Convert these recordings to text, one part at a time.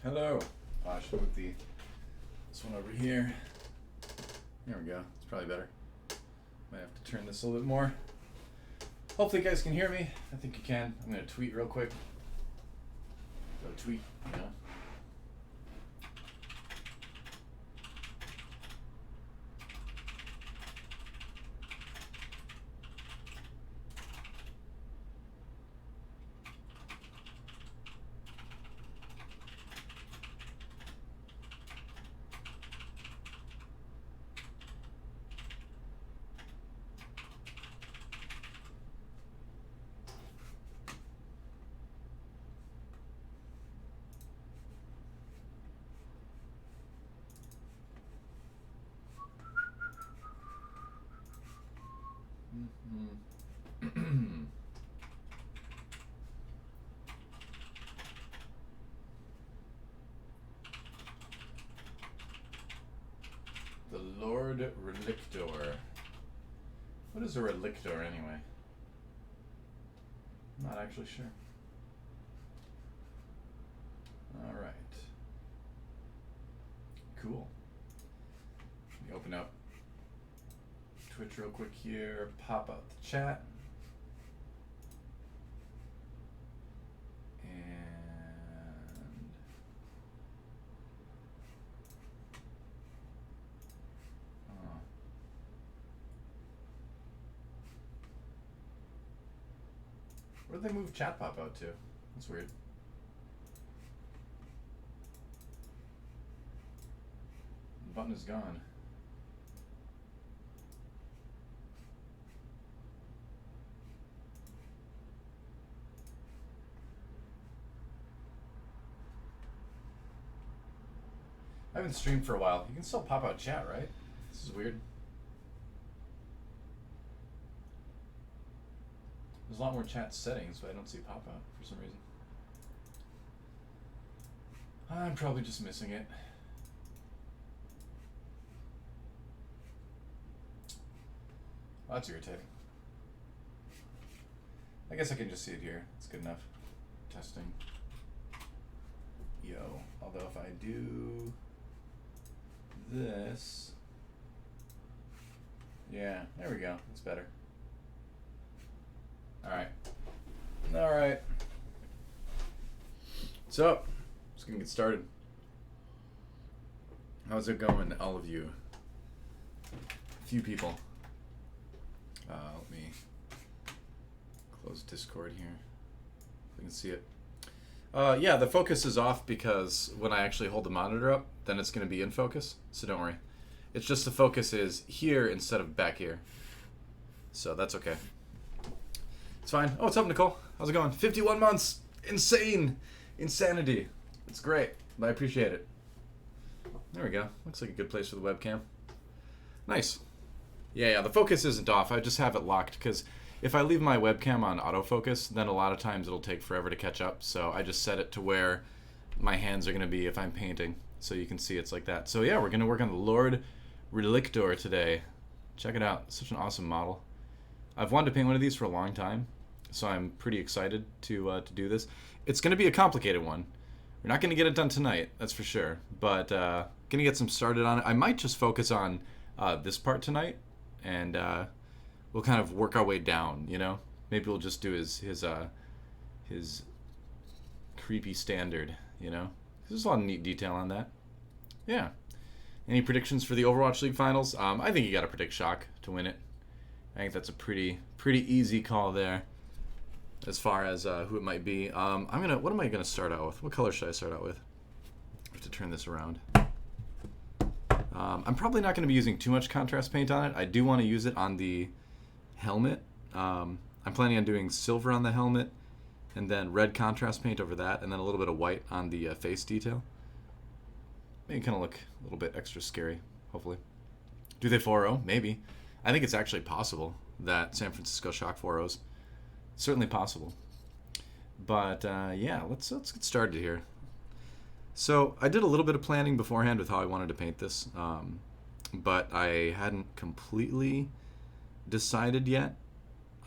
Hello. Oh, I should move this one over here. There we go. It's probably better. Might have to turn this a little bit more. Hopefully you guys can hear me. I think you can. I'm going to tweet real quick. Go tweet, you know. The Lord Relictor. What is a Relictor anyway? I'm not actually sure. Alright. Cool. Let me open up Twitch real quick here, pop out the chat. And where did they move chat pop out to? That's weird. The button is gone. I haven't streamed for a while. You can still pop out chat, right? This is weird. There's a lot more chat settings, but I don't see pop out for some reason. I'm probably just missing it. Well, that's irritating. I guess I can just see it here. It's good enough. Testing. Yo. Although if I do this, yeah, there we go. That's better. All right. So, just gonna get started. How's it going, all of you? A few people. Let me close Discord here so you can see it. Yeah, the focus is off because when I actually hold the monitor up, then it's going to be in focus, so don't worry. It's just the focus is here instead of back here. So that's okay. It's fine. Oh, what's up, Nicole? How's it going? 51 months! Insane! Insanity. It's great, but I appreciate it. There we go. Looks like a good place for the webcam. Nice. Yeah, the focus isn't off. I just have it locked because if I leave my webcam on autofocus, then a lot of times it'll take forever to catch up. So I just set it to where my hands are going to be if I'm painting. So you can see it's like that. So yeah, we're going to work on the Lord Relictor today. Check it out. Such an awesome model. I've wanted to paint one of these for a long time, so I'm pretty excited to do this. It's going to be a complicated one. We're not going to get it done tonight, that's for sure. But going to get some started on it. I might just focus on this part tonight, and we'll kind of work our way down, you know? Maybe we'll just do his creepy standard, you know? There's a lot of neat detail on that. Yeah. Any predictions for the Overwatch League finals? I think you got to predict Shock to win it. I think that's a pretty easy call there, as far as who it might be. What am I gonna start out with? What color should I start out with? I have to turn this around. I'm probably not going to be using too much contrast paint on it. I do want to use it on the helmet. I'm planning on doing silver on the helmet, and then red contrast paint over that, and then a little bit of white on the face detail. Make it kind of look a little bit extra scary, hopefully. Do they 4-0? Maybe. I think it's actually possible that San Francisco Shock 4-0s. Certainly possible. But yeah, let's get started here. So I did a little bit of planning beforehand with how I wanted to paint this, but I hadn't completely decided yet.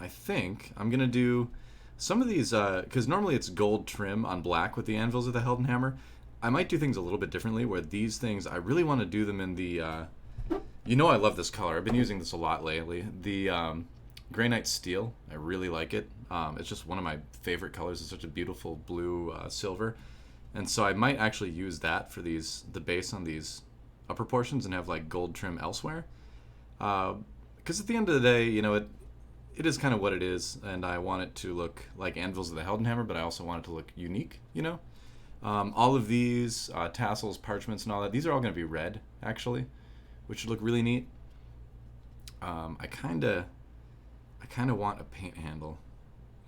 I think I'm going to do some of these, because normally it's gold trim on black with the anvils of the Helden Hammer. I might do things a little bit differently, where these things, I really want to do them in the, you know I love this color. I've been using this a lot lately. The Grey Knight Steel, I really like it. It's just one of my favorite colors. It's such a beautiful blue silver. And so I might actually use that for the base on these upper portions and have like gold trim elsewhere. Because at the end of the day, you know, it is kind of what it is, and I want it to look like Anvils of the Heldenhammer, but I also want it to look unique, you know? All of these tassels, parchments, and all that, these are all going to be red, actually, which should look really neat. I kind of want a paint handle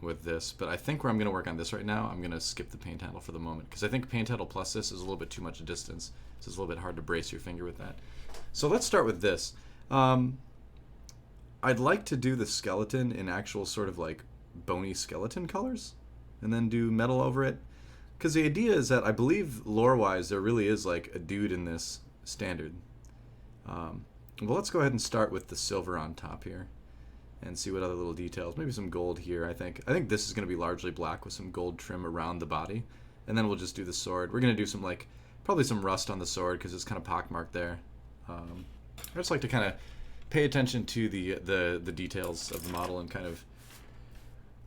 with this, but I think where I'm going to work on this right now, I'm going to skip the paint handle for the moment, because I think paint handle plus this is a little bit too much distance, so it's a little bit hard to brace your finger with that. So let's start with this. I'd like to do the skeleton in actual sort of like bony skeleton colors, and then do metal over it. Because the idea is that I believe lore-wise there really is like a dude in this standard. Well, let's go ahead and start with the silver on top here and see what other little details. Maybe some gold here, I think. I think this is going to be largely black with some gold trim around the body. And then we'll just do the sword. We're going to do some like, probably some rust on the sword because it's kind of pockmarked there. I just like to kind of pay attention to the details of the model and kind of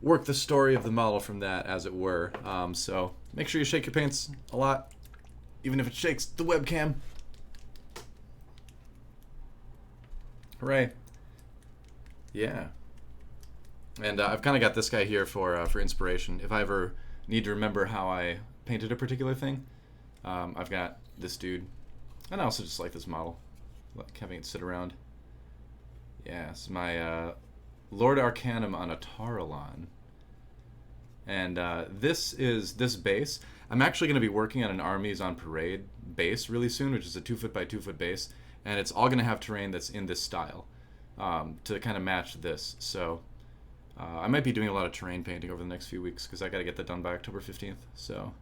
work the story of the model from that, as it were. So make sure you shake your paints a lot, even if it shakes the webcam. Hooray. Yeah. And I've kind of got this guy here for inspiration. If I ever need to remember how I painted a particular thing, I've got this dude. And I also just like this model, like having it sit around. Yeah, it's my Lord Arcanum on a Tarlon. And this base. I'm actually going to be working on an Armies on Parade base really soon, which is a 2 foot by 2 foot base. And it's all going to have terrain that's in this style to kind of match this. So I might be doing a lot of terrain painting over the next few weeks because I got to get that done by October 15th. So,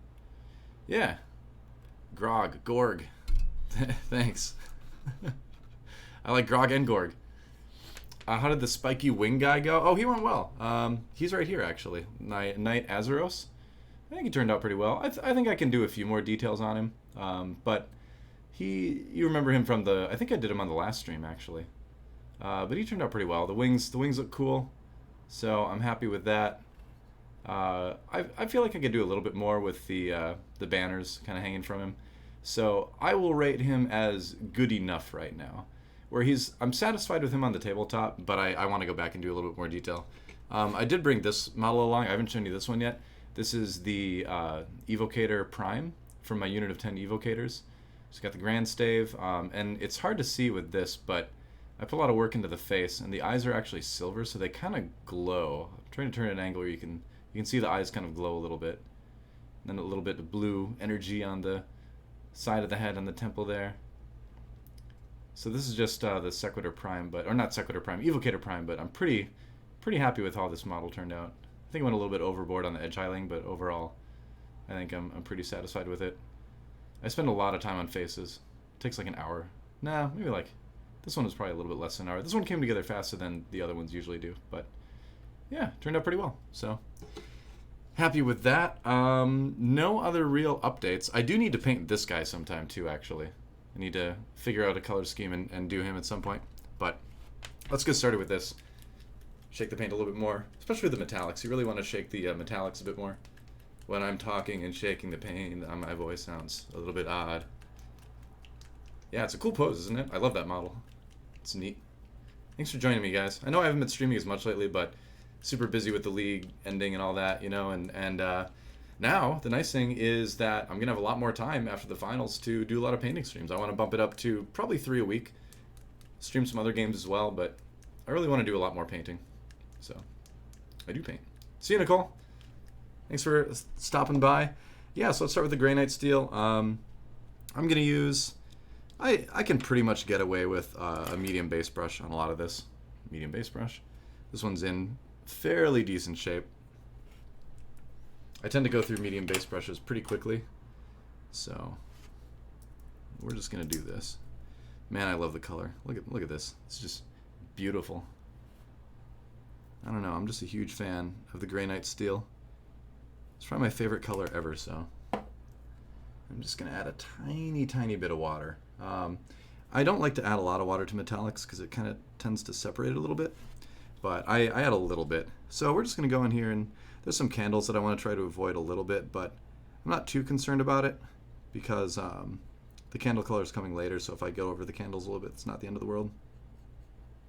yeah. Gorg. Thanks. I like Grog and Gorg. How did the spiky wing guy go? Oh, he went well. He's right here, actually. Knight Azeros. I think he turned out pretty well. I think I can do a few more details on him. But you remember him from I think I did him on the last stream, actually. But he turned out pretty well. The wings look cool. So I'm happy with that. I feel like I could do a little bit more with the banners kind of hanging from him. So I will rate him as good enough right now. Where I'm satisfied with him on the tabletop, but I want to go back and do a little bit more detail. I did bring this model along. I haven't shown you this one yet. This is the Evocator Prime from my unit of 10 Evocators. It's got the Grand Stave, and it's hard to see with this, but I put a lot of work into the face, and the eyes are actually silver, so they kind of glow. I'm trying to turn it at an angle where you can see the eyes kind of glow a little bit. And then a little bit of blue energy on the side of the head and the temple there. So this is just the Sequitur Prime, or not Sequitur Prime, Evocator Prime, but I'm pretty happy with how this model turned out. I think I went a little bit overboard on the edge highlighting, but overall, I think I'm pretty satisfied with it. I spend a lot of time on faces. It takes like an hour. Nah, maybe like, this one was probably a little bit less than an hour. This one came together faster than the other ones usually do, but yeah, turned out pretty well. So happy with that. No other real updates. I do need to paint this guy sometime too, actually. I need to figure out a color scheme and do him at some point. But let's get started with this. Shake the paint a little bit more, especially with the metallics. You really want to shake the metallics a bit more. When I'm talking and shaking the paint, my voice sounds a little bit odd. Yeah, it's a cool pose, isn't it? I love that model. It's neat. Thanks for joining me, guys. I know I haven't been streaming as much lately, but super busy with the league ending and all that, you know, and now, the nice thing is that I'm going to have a lot more time after the finals to do a lot of painting streams. I want to bump it up to probably 3 a week. Stream some other games as well, but I really want to do a lot more painting. So, I do paint. See you, Nicole. Thanks for stopping by. Yeah, so let's start with the Grey Knight Steel. I'm going to use... I can pretty much get away with a medium base brush on a lot of this. Medium base brush. This one's in fairly decent shape. I tend to go through medium base brushes pretty quickly, so we're just gonna do this. Man, I love the color. Look at this. It's just beautiful. I don't know. I'm just a huge fan of the Grey Knight Steel. It's probably my favorite color ever. So I'm just going to add a tiny bit of water. I don't like to add a lot of water to metallics because it kind of tends to separate it a little bit. But I add a little bit. So we're just going to go in here, and there's some candles that I want to try to avoid a little bit, but I'm not too concerned about it because the candle color is coming later, so if I go over the candles a little bit, it's not the end of the world.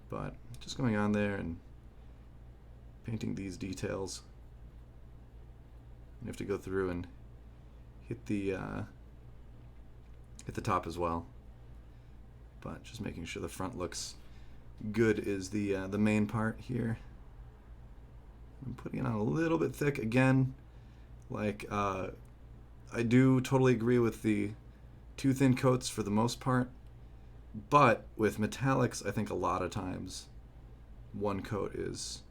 But just going on there and painting these details. You have to go through and hit the top as well. But just making sure the front looks good is the main part here. I'm putting it on a little bit thick again. Like I do totally agree with the too thin coats for the most part, but with metallics, I think a lot of times one coat is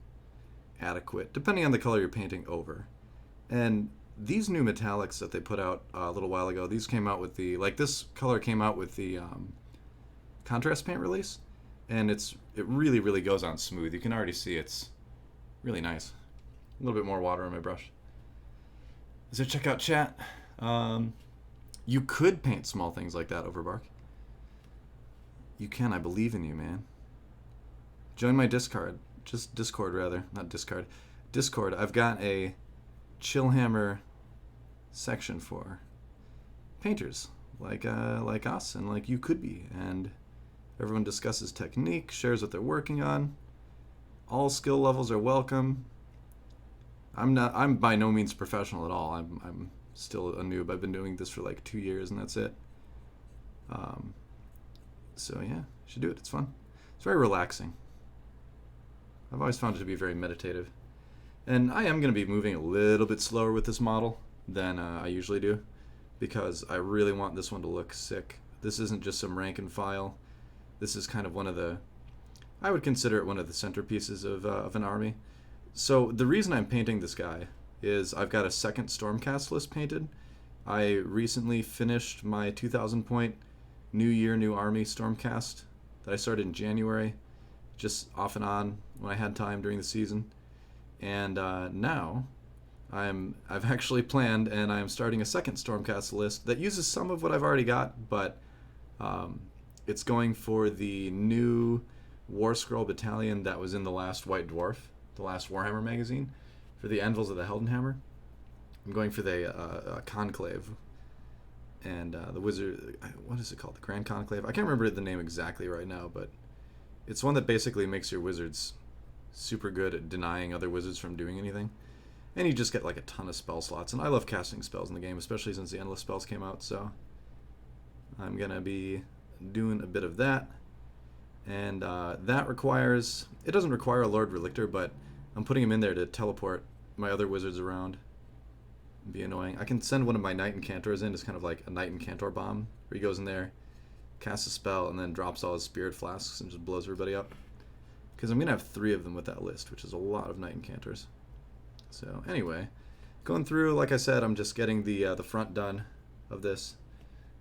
adequate, depending on the color you're painting over. And these new metallics that they put out a little while ago, these came out with the, like this color came out with the contrast paint release, and it really goes on smooth. You can already see it's really nice. A little bit more water on my brush. So check out chat. You could paint small things like that over bark. You can. I believe in you, man. Join my Discord. Discord rather, not discard. Discord. I've got a Chillhammer section for painters like us and like you could be, and everyone discusses technique, shares what they're working on. All skill levels are welcome. I'm by no means professional at all. I'm still a noob. I've been doing this for like 2 years and that's it. So yeah, you should do it. It's fun. It's very relaxing. I've always found it to be very meditative. And I am going to be moving a little bit slower with this model than I usually do, because I really want this one to look sick. This isn't just some rank and file. This is kind of one of the, I would consider it one of the centerpieces of an army. So the reason I'm painting this guy is I've got a second Stormcast list painted. I recently finished my 2,000 point New Year, New Army Stormcast that I started in January, just off and on when I had time during the season. And now I've actually planned, and I'm starting a second Stormcast list that uses some of what I've already got, but it's going for the new War Scroll Battalion that was in the last White Dwarf, the last Warhammer magazine, for the Anvils of the Heldenhammer. I'm going for the Conclave, and the Wizard, what is it called? The Grand Conclave? I can't remember the name exactly right now, but it's one that basically makes your wizards super good at denying other wizards from doing anything. And you just get like a ton of spell slots. And I love casting spells in the game, especially since the Endless spells came out, so I'm going to be doing a bit of that. And that requires, it doesn't require a Lord Relictor, but I'm putting him in there to teleport my other wizards around and be annoying. I can send one of my Knight Incantors in as kind of like a Knight Incantor bomb, where he goes in there, casts a spell, and then drops all his Spirit Flasks and just blows everybody up. Because I'm going to have 3 of them with that list, which is a lot of Knight Incantors. So anyway, going through, like I said, I'm just getting the front done of this.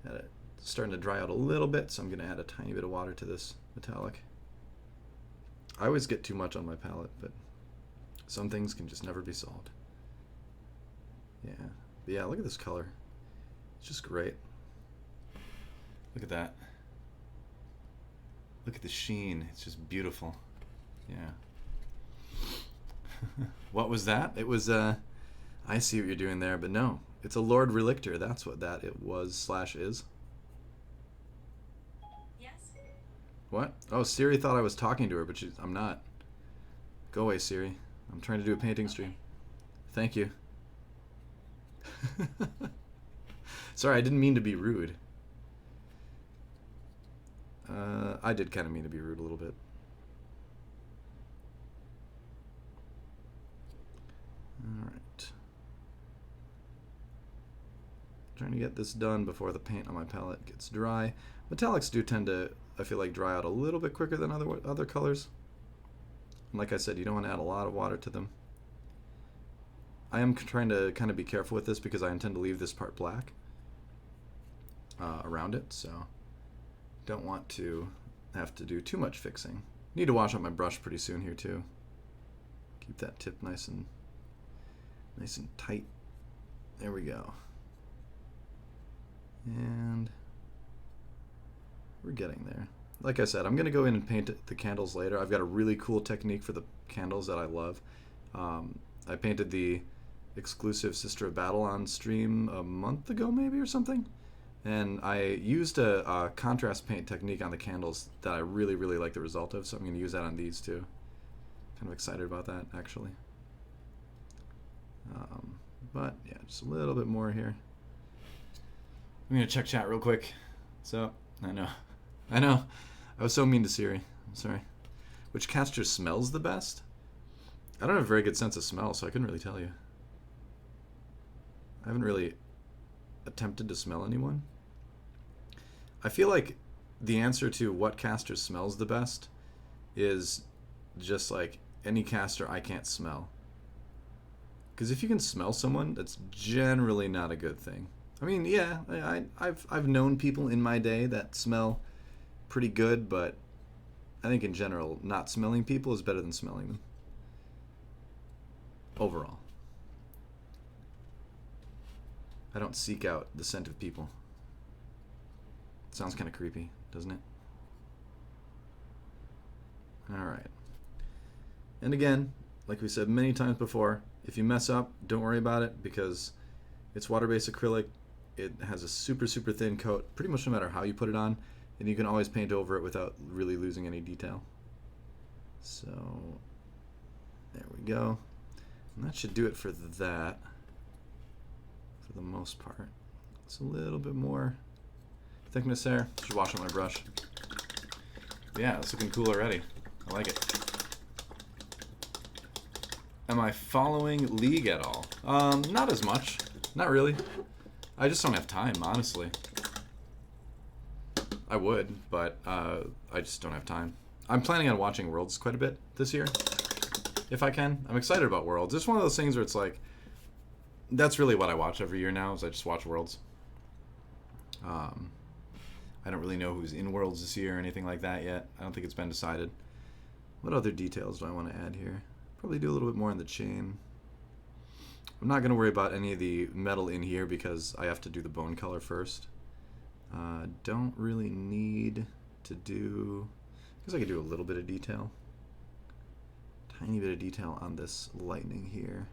It's starting to dry out a little bit, so I'm going to add a tiny bit of water to this metallic. I always get too much on my palette, but some things can just never be solved. Yeah, but yeah, look at this color. It's just great. Look at that. Look at the sheen. It's just beautiful. Yeah. What was that? It was, I see what you're doing there, but no. It's a Lord Relictor. That's what that it was / is. Yes. What? Oh, Siri thought I was talking to her, but I'm not. Go away, Siri. I'm trying to do a painting stream. Thank you. Sorry, I didn't mean to be rude. I did kind of mean to be rude a little bit. Alright. Trying to get this done before the paint on my palette gets dry. Metallics do tend to, I feel like, dry out a little bit quicker than other colors. And like I said, you don't want to add a lot of water to them. I am trying to kind of be careful with this because I intend to leave this part black around it, so don't want to have to do too much fixing. Need to wash out my brush pretty soon here too. Keep that tip nice and tight. There we go. And we're getting there. Like I said, I'm going to go in and paint the candles later. I've got a really cool technique for the candles that I love. I painted the exclusive Sister of Battle on stream a month ago maybe or something. And I used a contrast paint technique on the candles that I really, really like the result of. So I'm going to use that on these too. Kind of excited about that, actually. But yeah, just a little bit more here. I'm going to check chat real quick. So, I know. I was so mean to Siri. I'm sorry. Which caster smells the best? I don't have a very good sense of smell, so I couldn't really tell you. I haven't really attempted to smell anyone. I feel like the answer to what caster smells the best is just like any caster I can't smell. Because if you can smell someone, that's generally not a good thing. I mean, yeah, I've known people in my day that smell pretty good, but I think in general, not smelling people is better than smelling them. Overall. I don't seek out the scent of people. It sounds kind of creepy, doesn't it? Alright. And again, like we said many times before, if you mess up, don't worry about it because it's water-based acrylic. It has a super, super thin coat, pretty much no matter how you put it on, and you can always paint over it without really losing any detail. So, there we go. And that should do it for that, for the most part. It's a little bit more thickness there. Should wash out my brush. Yeah, it's looking cool already. I like it. Am I following League at all? Not as much. Not really. I just don't have time, honestly. I would, but I just don't have time. I'm planning on watching Worlds quite a bit this year, if I can. I'm excited about Worlds. It's one of those things where it's like, that's really what I watch every year now, is I just watch Worlds. I don't really know who's in Worlds this year or anything like that yet. I don't think it's been decided. What other details do I want to add here? Probably do a little bit more in the chain. I'm not going to worry about any of the metal in here because I have to do the bone color first. Don't really need to do... I guess I could do a little bit of detail. Tiny bit of detail on this lightning here.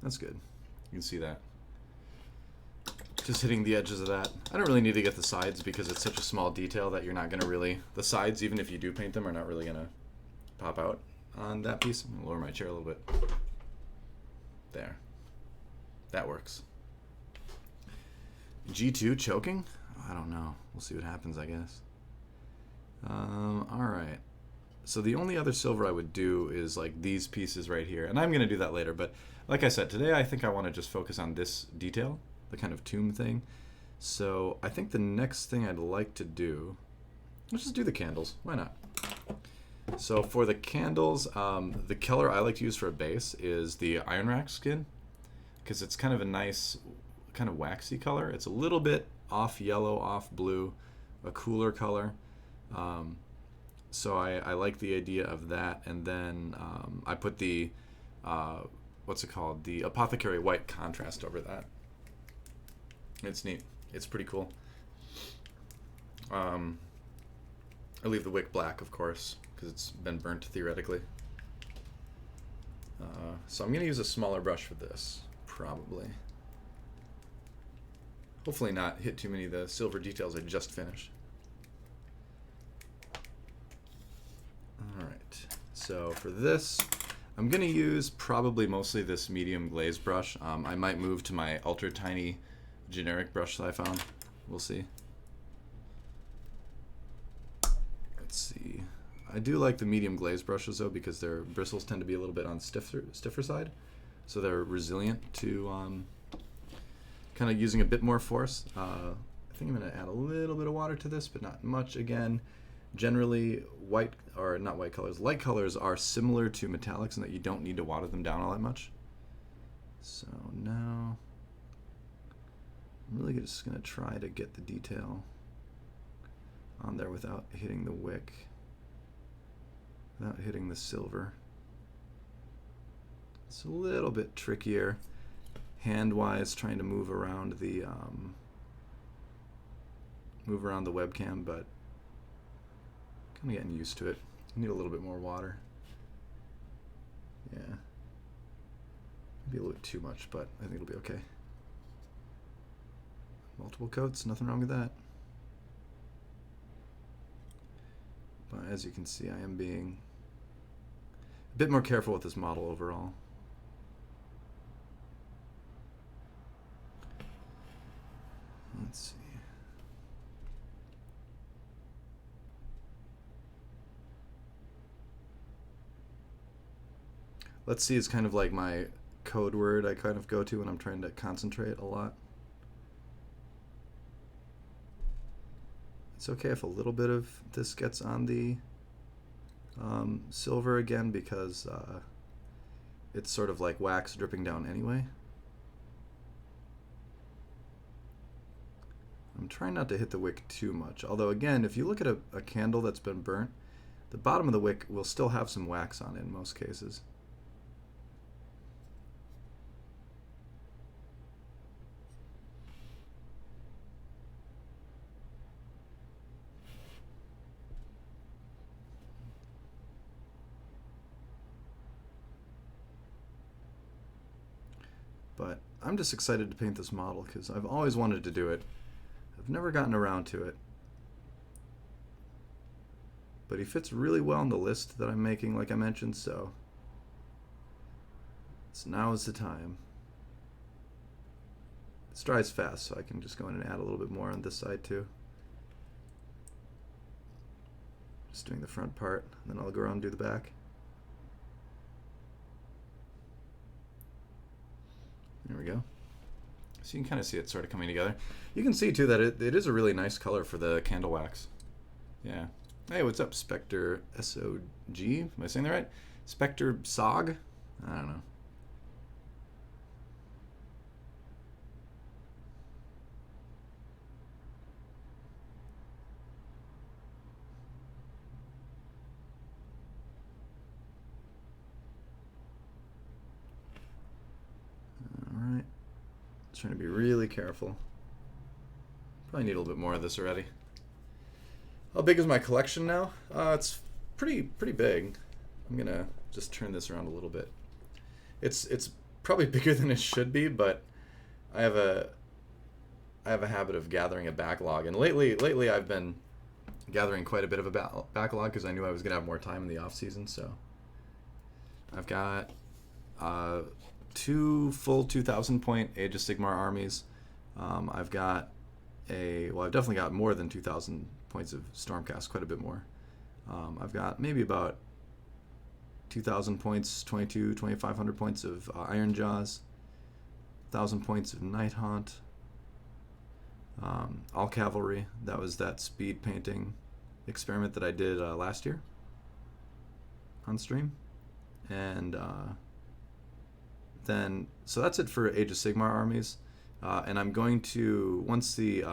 That's good. You can see that. Just hitting the edges of that. I don't really need to get the sides because it's such a small detail that you're not going to really... The sides, even if you do paint them, are not really going to pop out on that piece. I'm going to lower my chair a little bit. There. That works. G2 choking? I don't know. We'll see what happens, I guess. Alright. So the only other silver I would do is like these pieces right here. And I'm going to do that later, but like I said, today I think I want to just focus on this detail, the kind of tomb thing. So I think the next thing I'd like to do, let's just do the candles. Why not? So for the candles, the color I like to use for a base is the Iron Rack skin, because it's kind of a nice, kind of waxy color. It's a little bit off yellow, off blue, a cooler color. So I like the idea of that, and then I put the what's it called? The Apothecary White contrast over that. It's neat. It's pretty cool. I leave the wick black, of course, because it's been burnt theoretically. So I'm going to use a smaller brush for this, probably. Hopefully not hit too many of the silver details I just finished. Alright, so for this, I'm going to use probably mostly this medium glaze brush. I might move to my ultra tiny generic brush that I found. We'll see. Let's see. I do like the medium glaze brushes though because their bristles tend to be a little bit on stiffer side. So they're resilient to kind of using a bit more force. I think I'm going to add a little bit of water to this, but not much. Again, generally light colors are similar to metallics in that you don't need to water them down all that much. So now just going to try to get the detail on there without hitting the wick, without hitting the silver. It's a little bit trickier hand-wise trying to move around the webcam, but kind of getting used to it. I need a little bit more water. Yeah, maybe a little bit too much, but I think it'll be okay. Multiple coats, nothing wrong with that. But as you can see, I am being a bit more careful with this model overall. Let's see. Let's see is kind of like my code word I kind of go to when I'm trying to concentrate a lot. It's okay if a little bit of this gets on the silver again, because it's sort of like wax dripping down anyway. I'm trying not to hit the wick too much, although again, if you look at a candle that's been burnt, the bottom of the wick will still have some wax on it in most cases. But I'm just excited to paint this model because I've always wanted to do it. I've never gotten around to it. But he fits really well in the list that I'm making, like I mentioned, so now is the time. This dries fast, so I can just go in and add a little bit more on this side too. Just doing the front part, and then I'll go around and do the back. There we go. So you can kind of see it sort of coming together. You can see too that it is a really nice color for the candle wax. Yeah. Hey, what's up, Spectre SOG? Am I saying that right? Spectre SOG? I don't know. Alright. Trying to be really careful. Probably need a little bit more of this already. How big is my collection now? It's pretty big. I'm gonna just turn this around a little bit. It's probably bigger than it should be, but I have a habit of gathering a backlog, and lately I've been gathering quite a bit of a backlog because I knew I was gonna have more time in the off season. So I've got 2 full 2,000 point Age of Sigmar armies. I've definitely got more than 2,000 points of Stormcast, quite a bit more. I've got maybe about 2,000 points, 2,500 points of Iron Jaws, 1,000 points of Night Haunt, all cavalry. That was that speed painting experiment that I did last year on stream. And then, so that's it for Age of Sigmar armies. And I'm going to, once the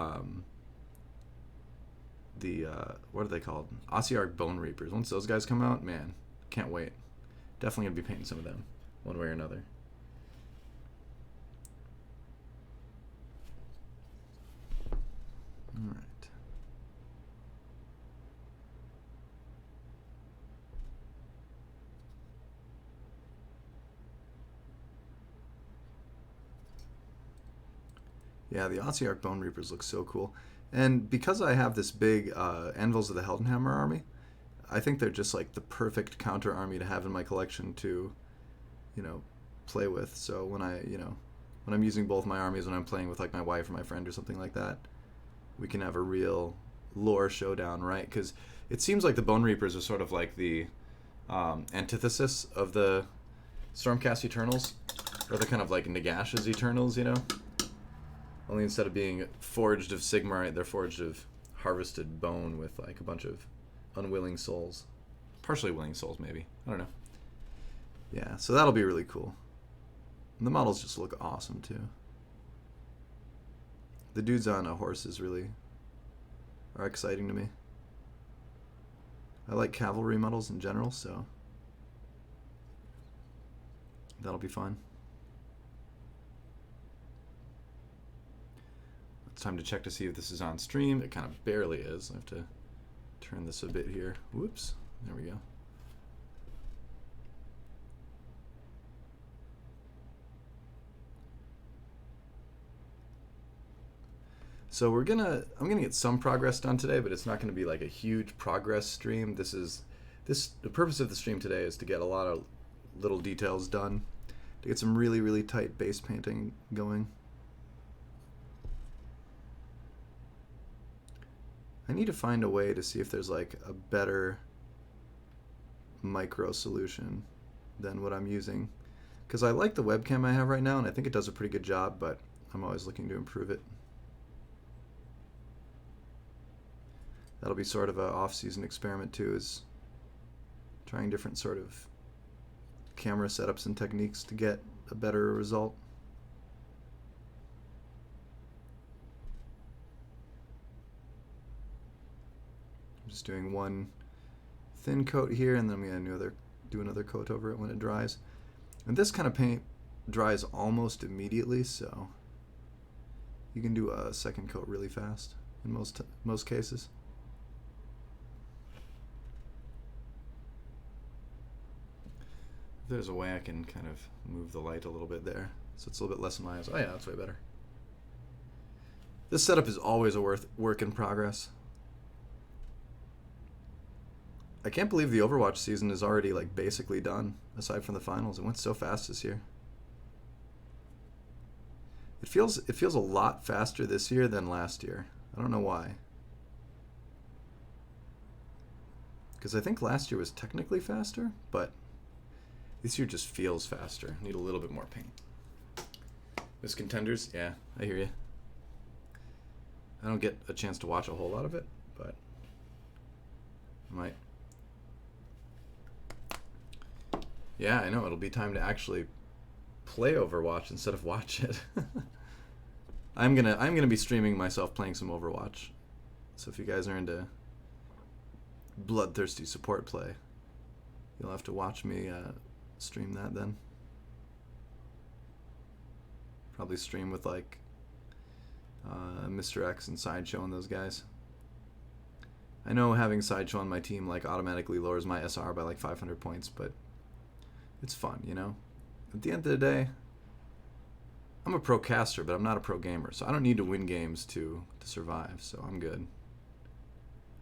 what are they called? Ossiarch Bone Reapers. Once those guys come out, man, can't wait. Definitely gonna be painting some of them, one way or another. All right. Yeah, the Ossiarch Bone Reapers look so cool. And because I have this big Anvils of the Heldenhammer army, I think they're just like the perfect counter army to have in my collection to, play with. So when I'm using both my armies, when I'm playing with like my wife or my friend or something like that, we can have a real lore showdown, right? Because it seems like the Bone Reapers are sort of like the antithesis of the Stormcast Eternals, or the kind of like Nagash's Eternals, Only instead of being forged of Sigmarite, they're forged of harvested bone with like a bunch of unwilling souls. Partially willing souls, maybe. I don't know. Yeah, so that'll be really cool. And the models just look awesome, too. The dudes on horses really are exciting to me. I like cavalry models in general, so that'll be fun. It's time to check to see if this is on stream. It kind of barely is. I have to turn this a bit here. Whoops. There we go. So I'm gonna get some progress done today, but it's not gonna be like a huge progress stream. The purpose of the stream today is to get a lot of little details done, to get some really, really tight base painting going. I need to find a way to see if there's like a better micro solution than what I'm using, because I like the webcam I have right now and I think it does a pretty good job, but I'm always looking to improve it. That'll be sort of a off-season experiment too, is trying different sort of camera setups and techniques to get a better result. I'm just doing one thin coat here, and then I'm gonna do another coat over it when it dries. And this kind of paint dries almost immediately, so you can do a second coat really fast in most cases. There's a way I can kind of move the light a little bit there, so it's a little bit less in my eyes. Oh yeah, that's way better. This setup is always a work in progress. I can't believe the Overwatch season is already like basically done, aside from the finals. It went so fast this year. It feels a lot faster this year than last year. I don't know why. Because I think last year was technically faster, but this year just feels faster. Need a little bit more paint. Miss Contenders, yeah, I hear you. I don't get a chance to watch a whole lot of it, but I might. Yeah, I know, it'll be time to actually play Overwatch instead of watch it. I'm gonna be streaming myself playing some Overwatch. So if you guys are into bloodthirsty support play, you'll have to watch me stream that then. Probably stream with like Mr. X and Sideshow and those guys. I know having Sideshow on my team like automatically lowers my SR by like 500 points, but it's fun, you know? At the end of the day, I'm a pro caster, but I'm not a pro gamer, so I don't need to win games to survive, so I'm good.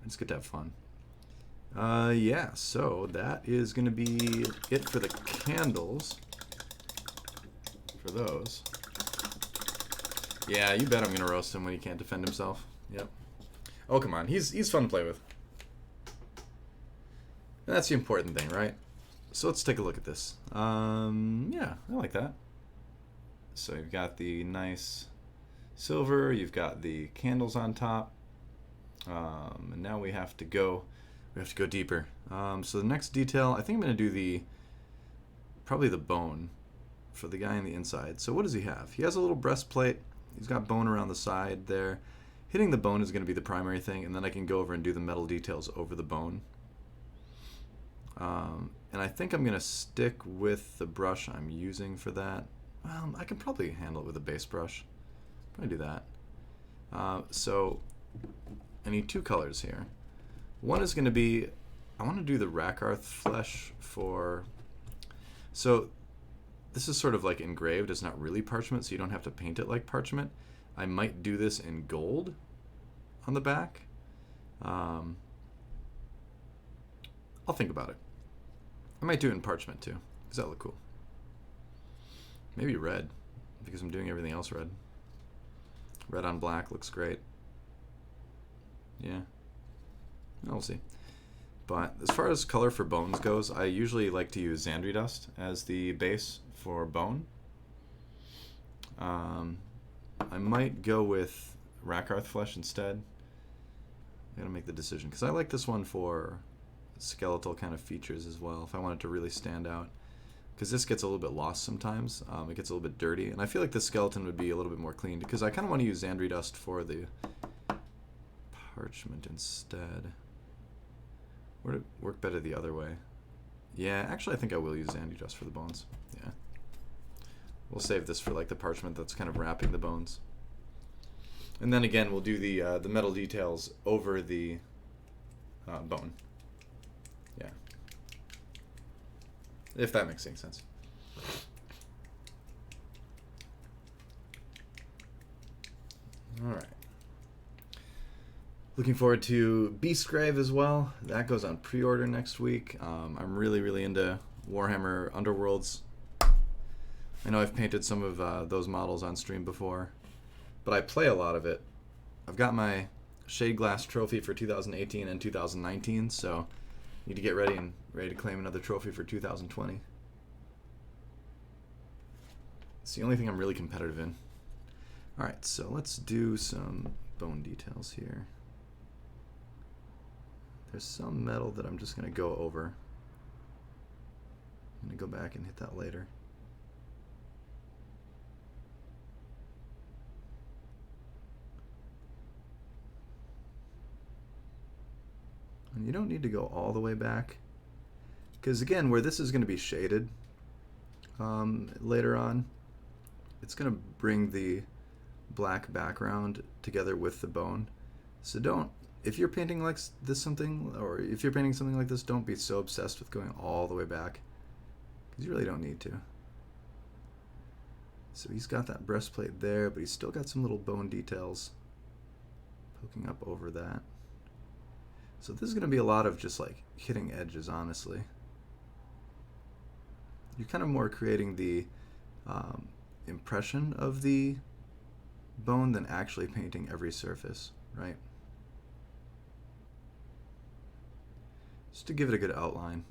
I just get to have fun. Yeah, so that is going to be it for the candles. For those. Yeah, you bet I'm going to roast him when he can't defend himself. Yep. Oh, come on. He's fun to play with. And that's the important thing, right? So let's take a look at this. Yeah, I like that. So you've got the nice silver. You've got the candles on top. And now we have to go deeper. So the next detail, I think I'm going to do probably the bone for the guy on the inside. So what does he have? He has a little breastplate. He's got bone around the side there. Hitting the bone is going to be the primary thing, and then I can go over and do the metal details over the bone. And I think I'm going to stick with the brush I'm using for that. Well, I can probably handle it with a base brush. Probably do that. So I need two colors here. One is going to be, I want to do the Rakarth flesh for, so this is sort of like engraved. It's not really parchment, so you don't have to paint it like parchment. I might do this in gold on the back. I'll think about it. I might do it in parchment too, because that look cool. Maybe red, because I'm doing everything else red. Red on black looks great. Yeah. We'll see. But as far as color for bones goes, I usually like to use Xandri Dust as the base for bone. I might go with Rakarth Flesh instead. I gotta make the decision, because I like this one for skeletal kind of features as well, if I want it to really stand out. because this gets a little bit lost sometimes. It gets a little bit dirty, and I feel like the skeleton would be a little bit more clean, because I kind of want to use Xandri dust for the parchment instead. Would it work better the other way? Yeah, actually I think I will use Xandri dust for the bones. Yeah. We'll save this for like the parchment that's kind of wrapping the bones. And then again, we'll do the metal details over the bone. Yeah. If that makes any sense. All right. Looking forward to Beastgrave as well. That goes on pre-order next week. I'm really, really into Warhammer Underworlds. I know I've painted some of those models on stream before, but I play a lot of it. I've got my Shade Glass trophy for 2018 and 2019, so need to get ready to claim another trophy for 2020. It's the only thing I'm really competitive in. Alright, so let's do some bone details here. There's some metal that I'm just going to go over. I'm going to go back and hit that later. And you don't need to go all the way back, because again, where this is going to be shaded later on, it's going to bring the black background together with the bone. So don't, if you're painting like this something, or if you're painting something like this, don't be so obsessed with going all the way back, because you really don't need to. So he's got that breastplate there, but he's still got some little bone details poking up over that. So this is going to be a lot of just like hitting edges, honestly. You're kind of more creating the impression of the bone than actually painting every surface, right? Just to give it a good outline.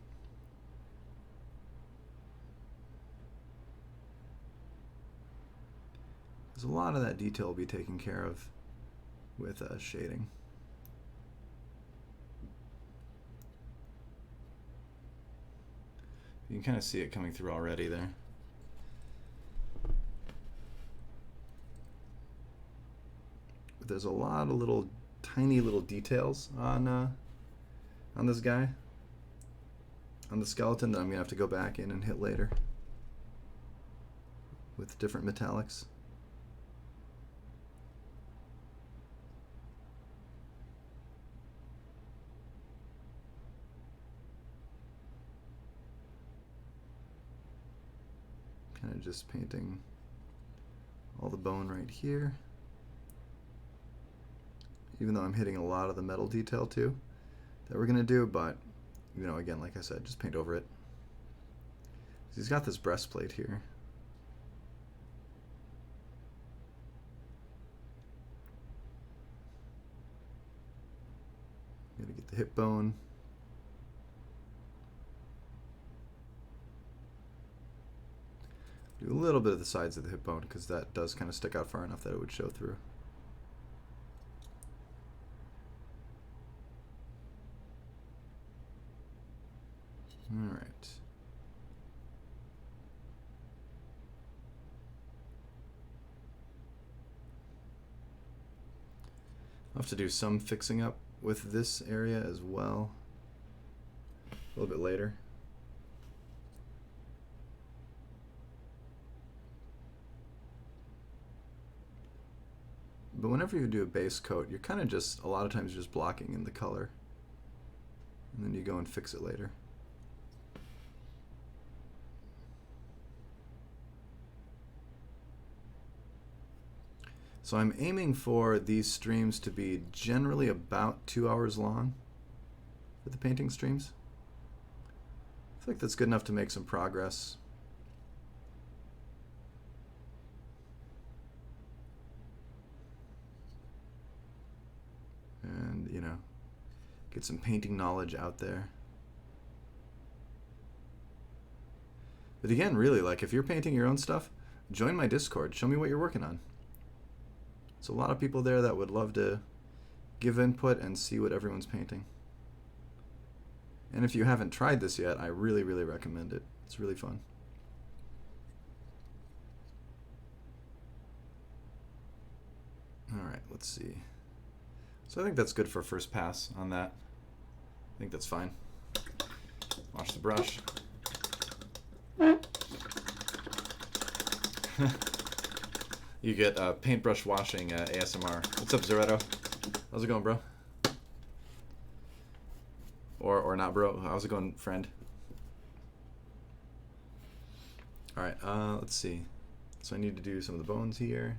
Because a lot of that detail will be taken care of with shading. You can kind of see it coming through already there. But there's a lot of little, tiny little details on this guy, on the skeleton, that I'm gonna have to go back in and hit later with different metallics. Kind of just painting all the bone right here, even though I'm hitting a lot of the metal detail too that we're gonna do, but you know, again, like I said, just paint over it. So he's got this breastplate here. Gotta get the hip bone. Do a little bit of the sides of the hip bone, because that does kind of stick out far enough that it would show through. All right. I'll have to do some fixing up with this area as well a little bit later. But whenever you do a base coat, you're kind of just, a lot of times, just blocking in the color. And then you go and fix it later. So I'm aiming for these streams to be generally about 2 hours long for the painting streams. I feel like that's good enough to make some progress. And, you know, get some painting knowledge out there. But again, really, like, if you're painting your own stuff, join my Discord. Show me what you're working on. There's a lot of people there that would love to give input and see what everyone's painting. And if you haven't tried this yet, I really, really recommend it. It's really fun. let's see. So I think that's good for first pass on that. I think that's fine. Wash the brush. You get paintbrush washing ASMR. What's up, Zoretto? How's it going, bro? Or not, bro. How's it going, friend? All right, let's see. So I need to do some of the bones here.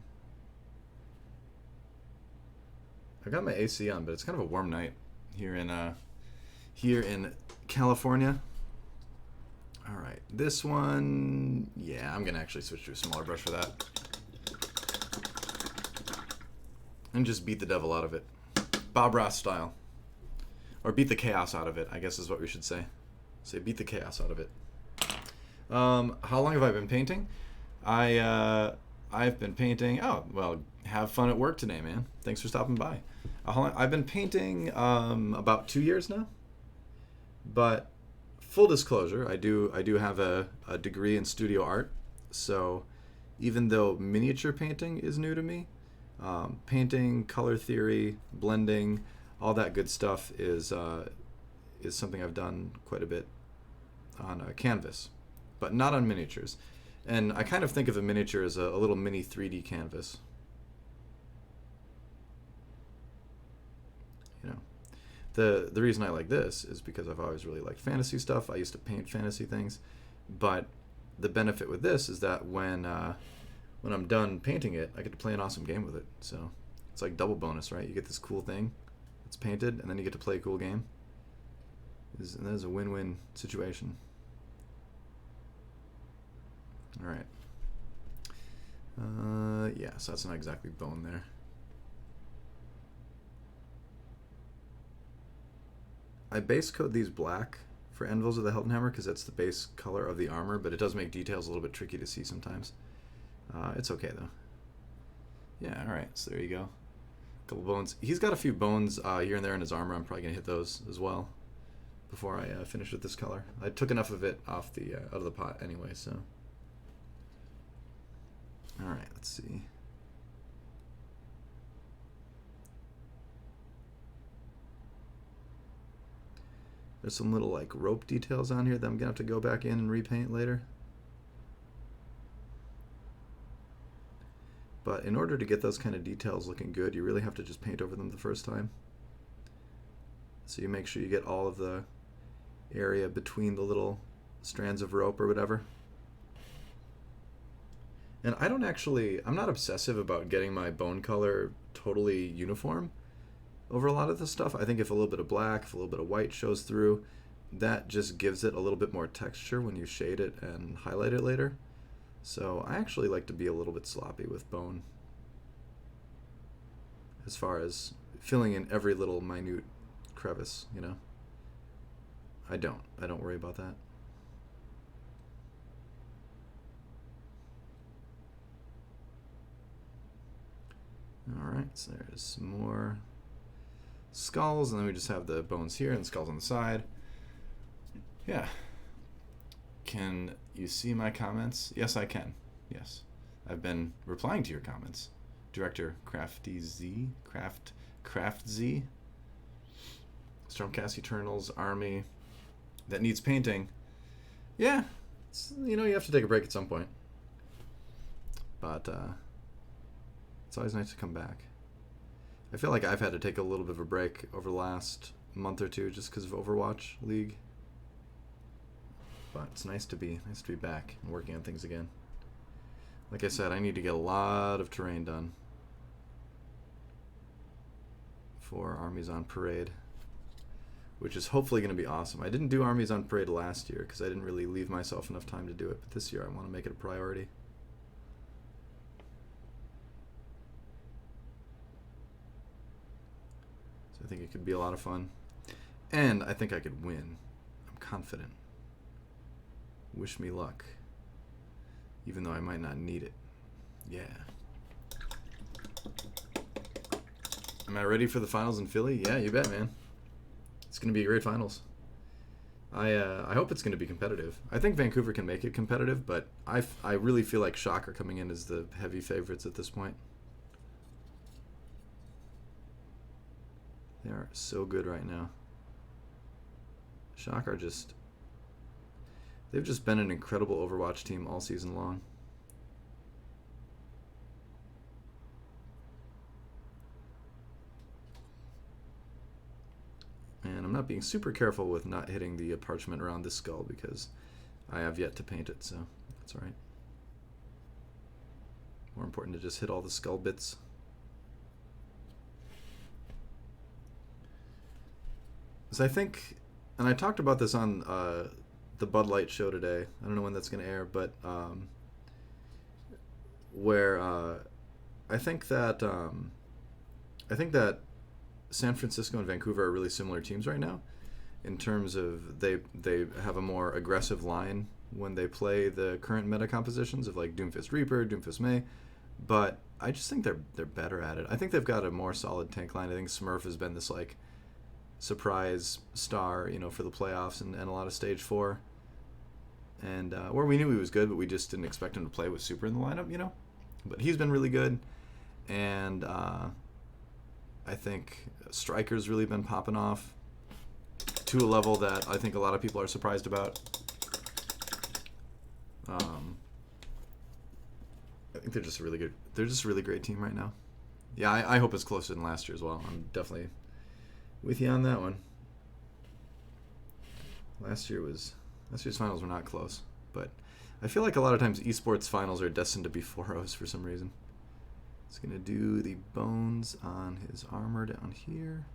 I got my AC on, but it's kind of a warm night here in California. All right, this one, yeah, I'm gonna actually switch to a smaller brush for that. And just beat the devil out of it. Bob Ross style. Or beat the chaos out of it, I guess is what we should say. Say beat the chaos out of it. How long have I been painting? I've been painting, oh, well, have fun at work today, man. Thanks for stopping by. I've been painting about 2 years now. But full disclosure, I do have a degree in studio art. So even though miniature painting is new to me, painting, color theory, blending, all that good stuff is something I've done quite a bit on canvas, but not on miniatures. And I kind of think of a miniature as a little mini 3D canvas. You know, the reason I like this is because I've always really liked fantasy stuff. I used to paint fantasy things, but the benefit with this is that when I'm done painting it, I get to play an awesome game with it. So it's like double bonus, right? You get this cool thing, it's painted, and then you get to play a cool game. And that is a win-win situation. All right. Yeah, so that's not exactly bone there. I base coat these black for anvils of the Heldenhammer because that's the base color of the armor, but it does make details a little bit tricky to see sometimes. It's okay though. Yeah, all right. So there you go. A couple bones. He's got a few bones here and there in his armor. I'm probably gonna hit those as well before I finish with this color. I took enough of it off the out of the pot anyway, so. All right, let's see. There's some little like rope details on here that I'm gonna have to go back in and repaint later. But in order to get those kind of details looking good, you really have to just paint over them the first time. So you make sure you get all of the area between the little strands of rope or whatever. And I'm not obsessive about getting my bone color totally uniform over a lot of this stuff. I think if a little bit of black, if a little bit of white shows through, that just gives it a little bit more texture when you shade it and highlight it later. So I actually like to be a little bit sloppy with bone as far as filling in every little minute crevice, you know. I don't worry about that. All right, so there's some more skulls, and then we just have the bones here and skulls on the side. Yeah. Can you see my comments? Yes, I can. Yes. I've been replying to your comments. Director CraftZ, Stormcast Eternal's army that needs painting. Yeah. You have to take a break at some point. But it's always nice to come back. I feel like I've had to take a little bit of a break over the last month or two just because of Overwatch League. But it's nice to be back and working on things again. Like I said, I need to get a lot of terrain done for Armies on Parade, which is hopefully going to be awesome. I didn't do Armies on Parade last year because I didn't really leave myself enough time to do it, but this year I want to make it a priority. So I think it could be a lot of fun. And I think I could win. I'm confident. Wish me luck. Even though I might not need it. Yeah. Am I ready for the finals in Philly? Yeah, you bet, man. It's going to be a great finals. I hope it's going to be competitive. I think Vancouver can make it competitive, but I really feel like Shock are coming in as the heavy favorites at this point. They are so good right now. Shock are just... They've just been an incredible Overwatch team all season long. And I'm not being super careful with not hitting the parchment around this skull because I have yet to paint it, so that's alright. More important to just hit all the skull bits. So I think, and I talked about this on the Bud Light show today. I don't know when that's going to air, but where I think that San Francisco and Vancouver are really similar teams right now, in terms of they have a more aggressive line when they play the current meta compositions of like Doomfist Reaper, Doomfist May, but I just think they're better at it. I think they've got a more solid tank line. I think Smurf has been this like surprise star, you know, for the playoffs and a lot of stage 4, and where we knew he was good, but we just didn't expect him to play with Super in the lineup, you know. But he's been really good, and I think Striker's really been popping off to a level that I think a lot of people are surprised about. I think they're just a really great team right now. Yeah, I hope it's closer than last year as well. I'm definitely with you on that one. Last year's finals were not close, but I feel like a lot of times esports finals are destined to be 4-0s for some reason. It's gonna do the bones on his armor down here.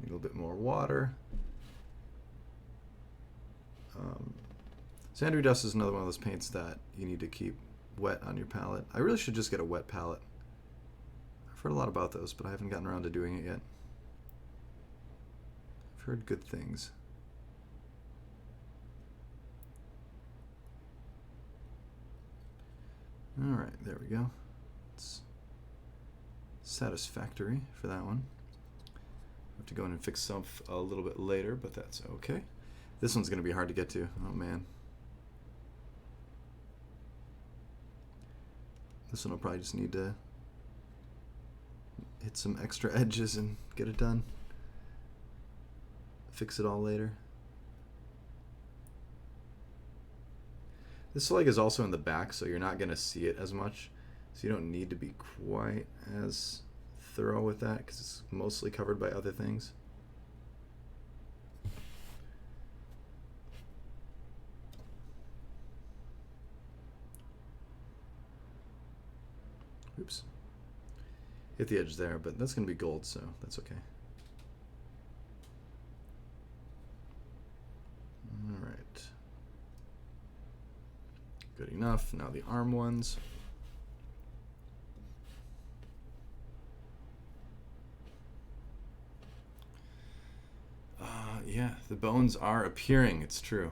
A little bit more water. Sandry Dust is another one of those paints that you need to keep wet on your palette. I really should just get a wet palette. I've heard a lot about those, but I haven't gotten around to doing it yet. I've heard good things. Alright, there we go. It's satisfactory for that one. I have to go in and fix stuff a little bit later, but that's okay. This one's going to be hard to get to. Oh, man. This one will probably just need to hit some extra edges and get it done. Fix it all later. This leg is also in the back, so you're not going to see it as much. So you don't need to be quite as thorough with that because it's mostly covered by other things. Oops. Hit the edge there, but that's going to be gold, so that's okay. All right. Good enough. Now the arm ones. Yeah, the bones are appearing. It's true.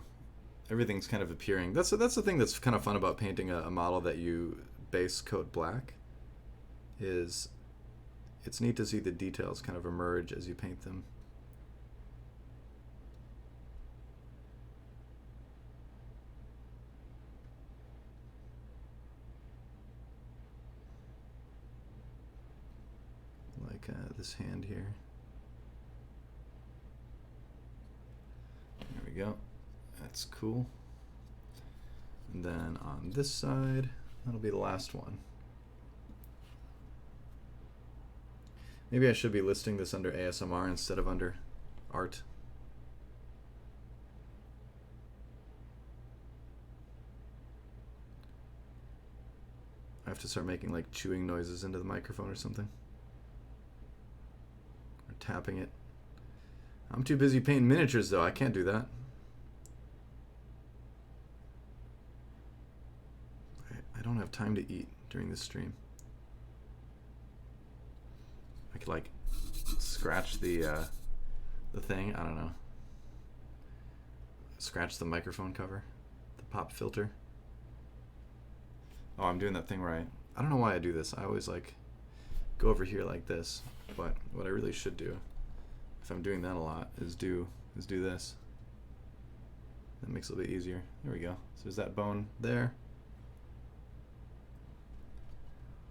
Everything's kind of appearing. That's the thing that's kind of fun about painting a model that you base coat black. Is it's neat to see the details kind of emerge as you paint them. Like this hand here. There we go. That's cool. And then on this side, that'll be the last one. Maybe I should be listing this under ASMR instead of under art. I have to start making like chewing noises into the microphone or something. Or tapping it. I'm too busy painting miniatures though, I can't do that. I don't have time to eat during this stream. I could like scratch the thing, I don't know. Scratch the microphone cover, the pop filter. Oh, I'm doing that thing where I don't know why I do this. I always like go over here like this, but what I really should do, if I'm doing that a lot, is do is do this. That makes it a little bit easier. There we go. So there's that bone there.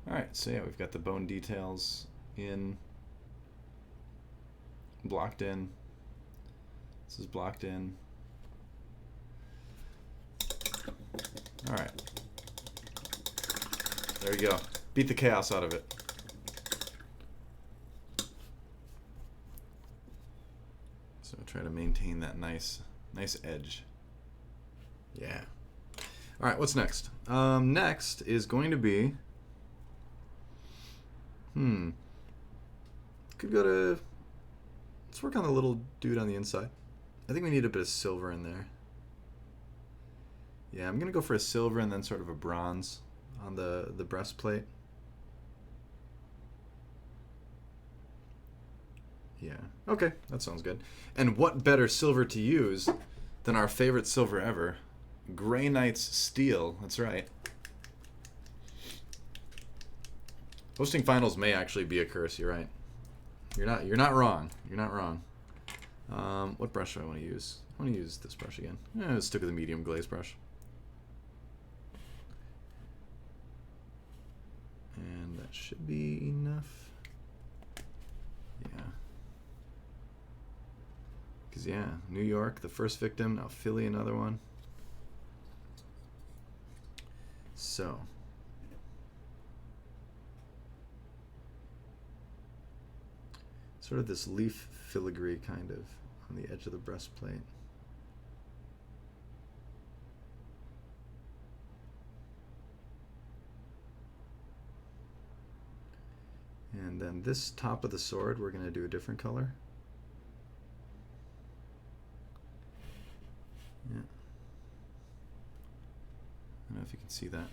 Alright, so yeah, we've got the bone details in, blocked in. This is blocked in. Alright. There you go. Beat the chaos out of it. So try to maintain that nice edge. Yeah. All right, what's next? Next is going to be... Could go to... Let's work on the little dude on the inside. I think we need a bit of silver in there. Yeah, I'm going to go for a silver and then sort of a bronze on the breastplate. Yeah. Okay, that sounds good. And what better silver to use than our favorite silver ever, Grey Knight's Steel. That's right. Hosting finals may actually be a curse. You're right. You're not wrong. You're not wrong. What brush do I want to use? I want to use this brush again. Let's stick with the medium glaze brush. And that should be enough. Yeah. Because, yeah, New York, the first victim. Now Philly, another one. So. Sort of this leaf filigree kind of on the edge of the breastplate. And then this top of the sword, we're going to do a different color. Yeah. I don't know if you can see that.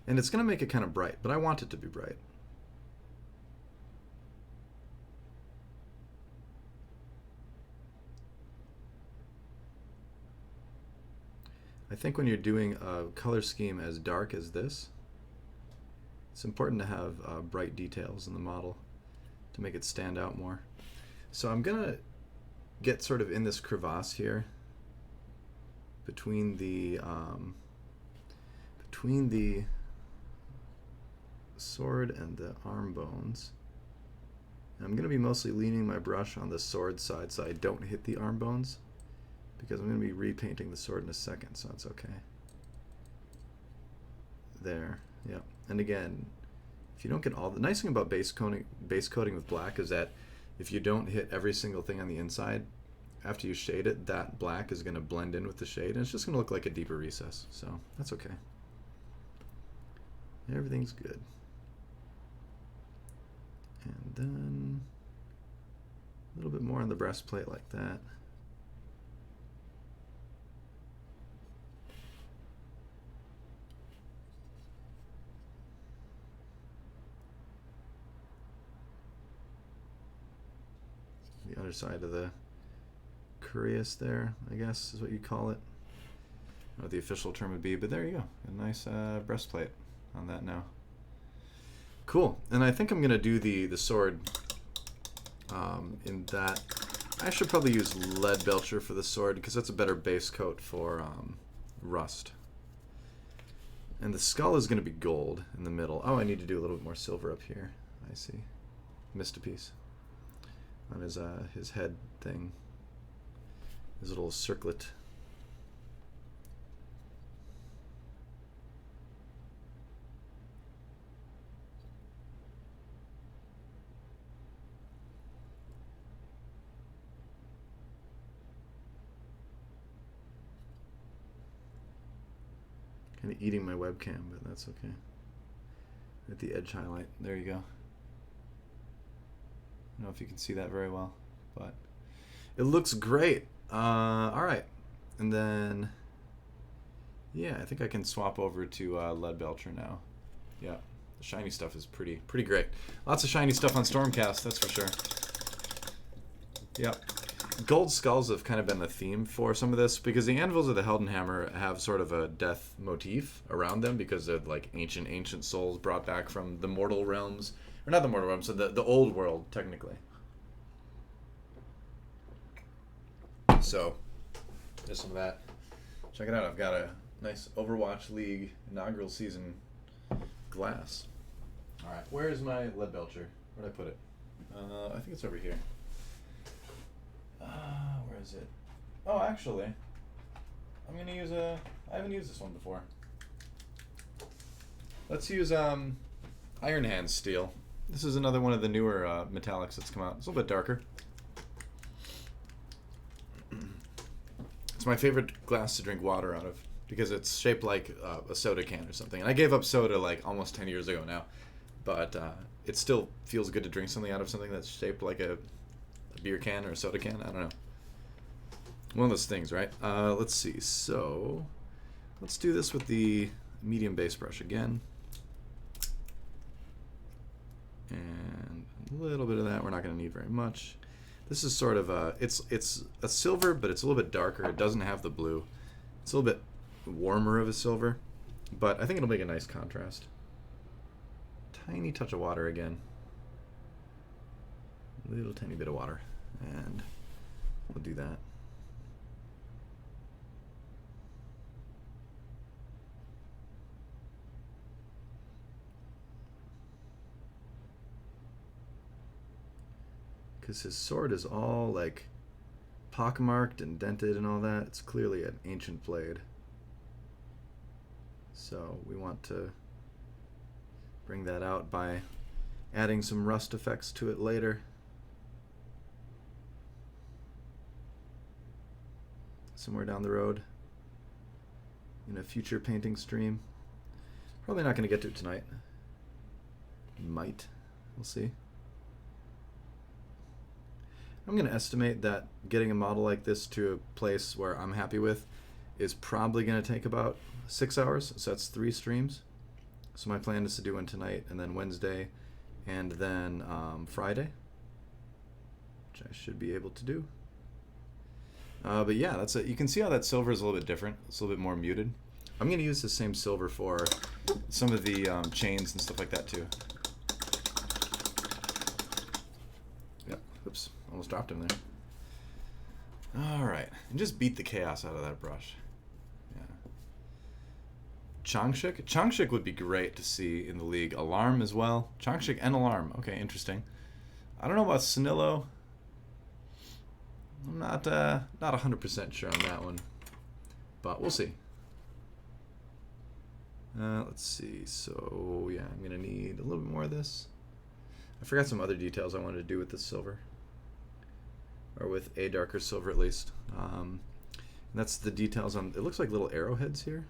And it's going to make it kind of bright, but I want it to be bright. I think when you're doing a color scheme as dark as this, it's important to have bright details in the model to make it stand out more. So I'm going to get sort of in this crevasse here between the sword and the arm bones. I'm going to be mostly leaning my brush on the sword side so I don't hit the arm bones, because I'm going to be repainting the sword in a second, so it's okay. There, yep. And again, if you don't get all the nice thing about base coating with black is that if you don't hit every single thing on the inside, after you shade it, that black is going to blend in with the shade, and it's just going to look like a deeper recess. So that's okay. Everything's good. And then a little bit more on the breastplate like that. The other side of the cuirass there, I guess is what you call it. I don't know what the official term would be, but there you go. A nice breastplate on that now. Cool. And I think I'm going to do the sword in that. I should probably use lead belcher for the sword because that's a better base coat for rust. And the skull is going to be gold in the middle. Oh, I need to do a little bit more silver up here. I see. Missed a piece on his head thing, his little circlet. Kind of eating my webcam, but that's okay. At the edge highlight, there you go. I don't know if you can see that very well, but it looks great. All right, and then yeah, I think I can swap over to lead belcher now. Yeah, the shiny stuff is pretty great. Lots of shiny stuff on Stormcast, that's for sure. Yep. Gold skulls have kind of been the theme for some of this because the anvils of the Heldenhammer have sort of a death motif around them because they're like ancient souls brought back from the mortal realms. Or not the mortal realms, so the old world, technically. So there's some of that. Check it out. I've got a nice Overwatch League inaugural season glass. All right, where's my lead belcher? Where'd I put it? I think it's over here. Where is it? Oh, actually, I'm gonna use I haven't used this one before. Let's use Iron Hand steel. This is another one of the newer metallics that's come out. It's a little bit darker. It's my favorite glass to drink water out of because it's shaped like a soda can or something. And I gave up soda like almost 10 years ago now, but it still feels good to drink something out of something that's shaped like a beer can or a soda can. I don't know. One of those things, right? Let's see. So let's do this with the medium base brush again. And a little bit of that. We're not going to need very much. This is sort of it's a silver, but it's a little bit darker. It doesn't have the blue. It's a little bit warmer of a silver, but I think it'll make a nice contrast. Tiny touch of water again. A little tiny bit of water, and we'll do that. Because his sword is all like pockmarked and dented and all that. It's clearly an ancient blade. So we want to bring that out by adding some rust effects to it later. Somewhere down the road in a future painting stream. Probably not going to get to it tonight. Might. We'll see. I'm going to estimate that getting a model like this to a place where I'm happy with is probably going to take about 6 hours. So that's 3 streams. So my plan is to do one tonight and then Wednesday and then Friday, which I should be able to do. But yeah, that's it. You can see how that silver is a little bit different. It's a little bit more muted. I'm going to use the same silver for some of the chains and stuff like that too. Yep. Oops. Almost dropped him there. Alright. And just beat the chaos out of that brush. Yeah. Changshik? Changshik would be great to see in the league. Alarm as well. Changshik and Alarm. Okay, interesting. I don't know about Snillo. I'm not 100% sure on that one. But we'll see. Let's see. So, yeah, I'm going to need a little bit more of this. I forgot some other details I wanted to do with this silver. Or with a darker silver at least. And that's the details on, it looks like little arrowheads here.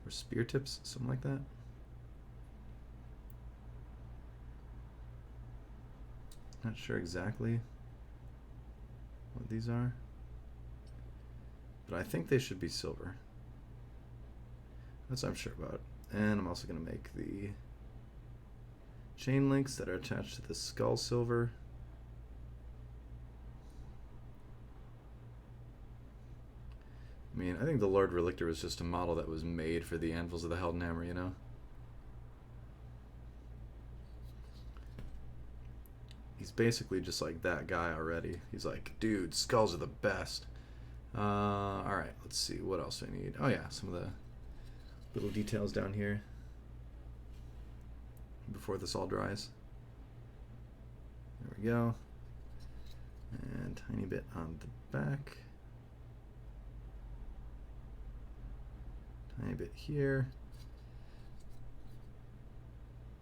Or spear tips, something like that. Not sure exactly what these are. But I think they should be silver. That's what I'm sure about. And I'm also going to make the chain links that are attached to the skull silver. I mean, I think the Lord Relictor was just a model that was made for the Anvils of the Heldenhammer, you know? He's basically just like that guy already. He's like, dude, skulls are the best. Alright, let's see. What else do I need? Oh yeah, some of the little details down here before this all dries. There we go. And tiny bit on the back. Tiny bit here.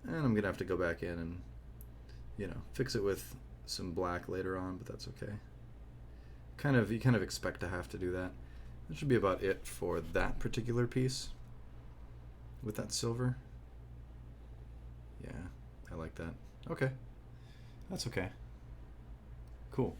And I'm gonna have to go back in and, you know, fix it with some black later on, but that's okay. You kind of expect to have to do that. That should be about it for that particular piece with that silver. Yeah, I like that. Okay. That's okay. Cool.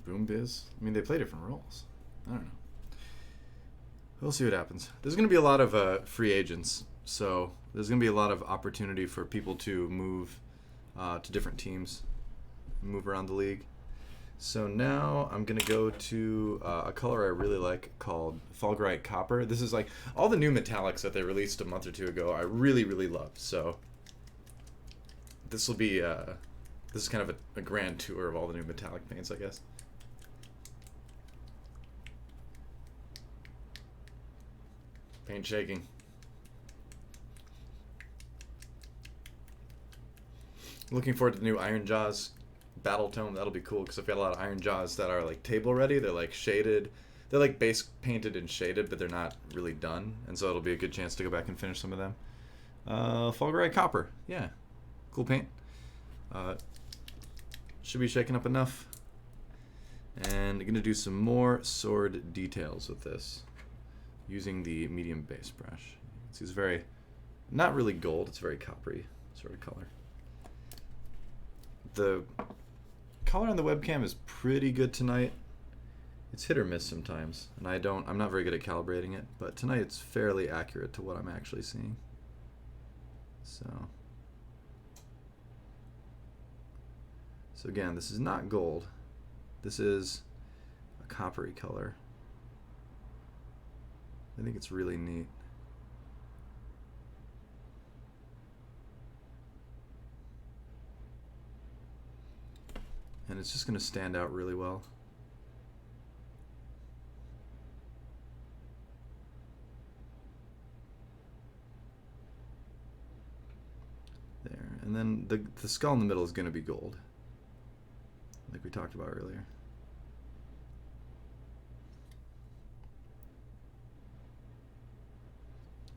Boom Biz. I mean, they play different roles. I don't know. We'll see what happens. There's going to be a lot of free agents, so there's going to be a lot of opportunity for people to move to different teams, move around the league. So now I'm gonna go to a color I really like called Fulgurite Copper. This is like all the new metallics that they released a month or two ago. I really, really love. So this will be this is kind of a grand tour of all the new metallic paints, I guess. Paint shaking. Looking forward to the new Iron Jaws Battle Tome. That'll be cool because I've got a lot of Iron Jaws that are like table ready. They're like shaded. They're like base painted and shaded, but they're not really done. And so it'll be a good chance to go back and finish some of them. Fulgurite Copper. Yeah. Cool paint. Should be shaken up enough. And I'm going to do some more sword details with this using the medium base brush. It's very, not really gold, it's very coppery sort of color. The color on the webcam is pretty good tonight. It's hit or miss sometimes, and I'm not very good at calibrating it, but tonight it's fairly accurate to what I'm actually seeing. So again, this is not gold. This is a coppery color. I think it's really neat. And it's just going to stand out really well. There. And then the skull in the middle is going to be gold, like we talked about earlier.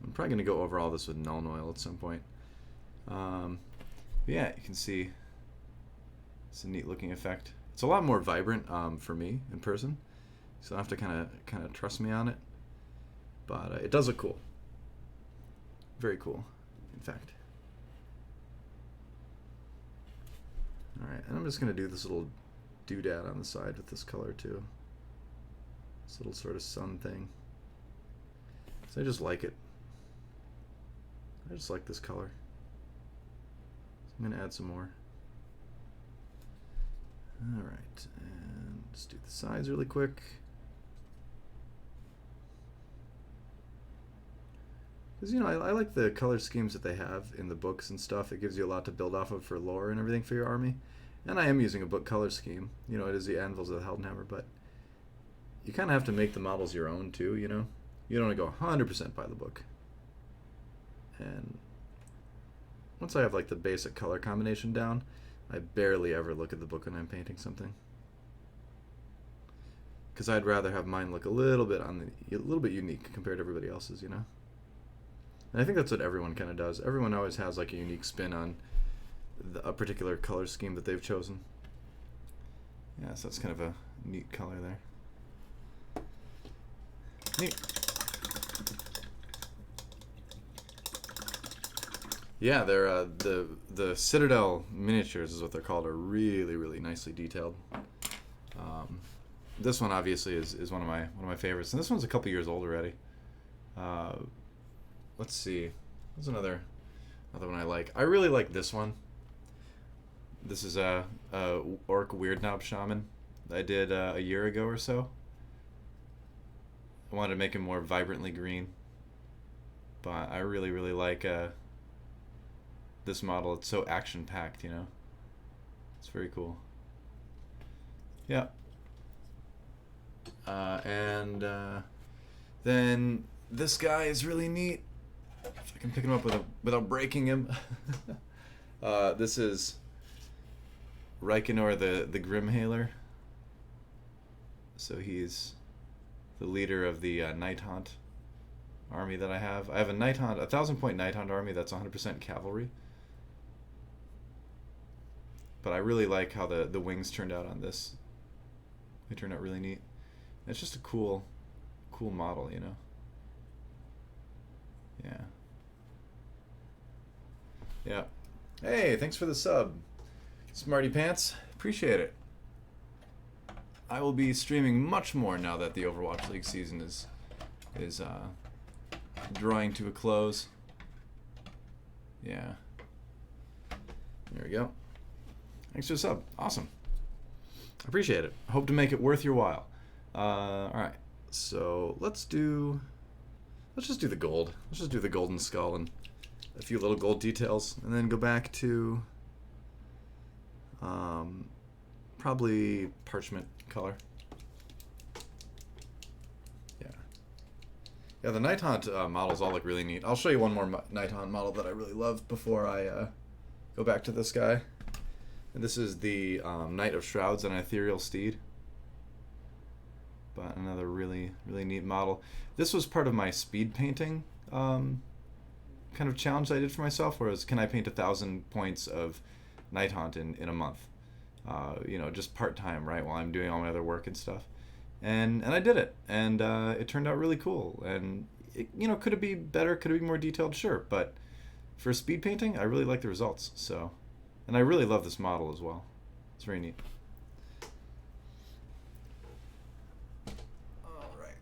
I'm probably going to go over all this with Nuln Oil at some point. Yeah, you can see it's a neat looking effect. It's a lot more vibrant for me in person, so I have to kind of trust me on it. But it does look cool. Very cool, in fact. All right, and I'm just going to do this little doodad on the side with this color too. This little sort of sun thing. So I just like it. I just like this color. So I'm going to add some more. Alright, and let's do the sides really quick. Because, you know, I like the color schemes that they have in the books and stuff. It gives you a lot to build off of for lore and everything for your army. And I am using a book color scheme. You know, it is the Anvils of the Heldenhammer, but you kind of have to make the models your own too, you know? You don't want to go 100% by the book. And once I have like the basic color combination down, I barely ever look at the book when I'm painting something, because I'd rather have mine look a little bit unique compared to everybody else's, you know. And I think that's what everyone kind of does. Everyone always has like a unique spin on a particular color scheme that they've chosen. Yeah, so that's kind of a neat color there. Neat. Yeah, they're the Citadel miniatures is what they're called, are really, really nicely detailed. This one obviously is one of my favorites, and this one's a couple years old already. Let's see, what's another one I like? I really like this one. This is a Orc Weird Knob Shaman that I did a year ago or so. I wanted to make him more vibrantly green, but I really, really like this model. It's so action-packed, you know. It's very cool. Yeah. Then this guy is really neat. If I can pick him up without breaking him. This is Reikenor the Grimhaler. So he's the leader of the Night Haunt army that I have. I have a 1,000-point Night Haunt army that's 100% cavalry. But I really like how the wings turned out on this. They turned out really neat. It's just a cool model, you know. Yeah. Yeah. Hey, thanks for the sub, Smarty Pants. Appreciate it. I will be streaming much more now that the Overwatch League season is drawing to a close. Yeah. There we go. Thanks for the sub. Awesome. Appreciate it. Hope to make it worth your while. All right. So let's just do the gold. Let's just do the golden skull and a few little gold details, and then go back to probably parchment color. Yeah, the Night Haunt models all look really neat. I'll show you one more Night Haunt model that I really love before I go back to this guy. And this is the Knight of Shrouds and Ethereal Steed. But another really, really neat model. This was part of my speed painting kind of challenge I did for myself, whereas can I paint 1,000 points of Night Haunt in a month? Just part-time, right, while I'm doing all my other work and stuff. And I did it, and it turned out really cool. And it, could it be better? Could it be more detailed? Sure, but for speed painting, I really like the results. So, and I really love this model as well. It's very neat. All right.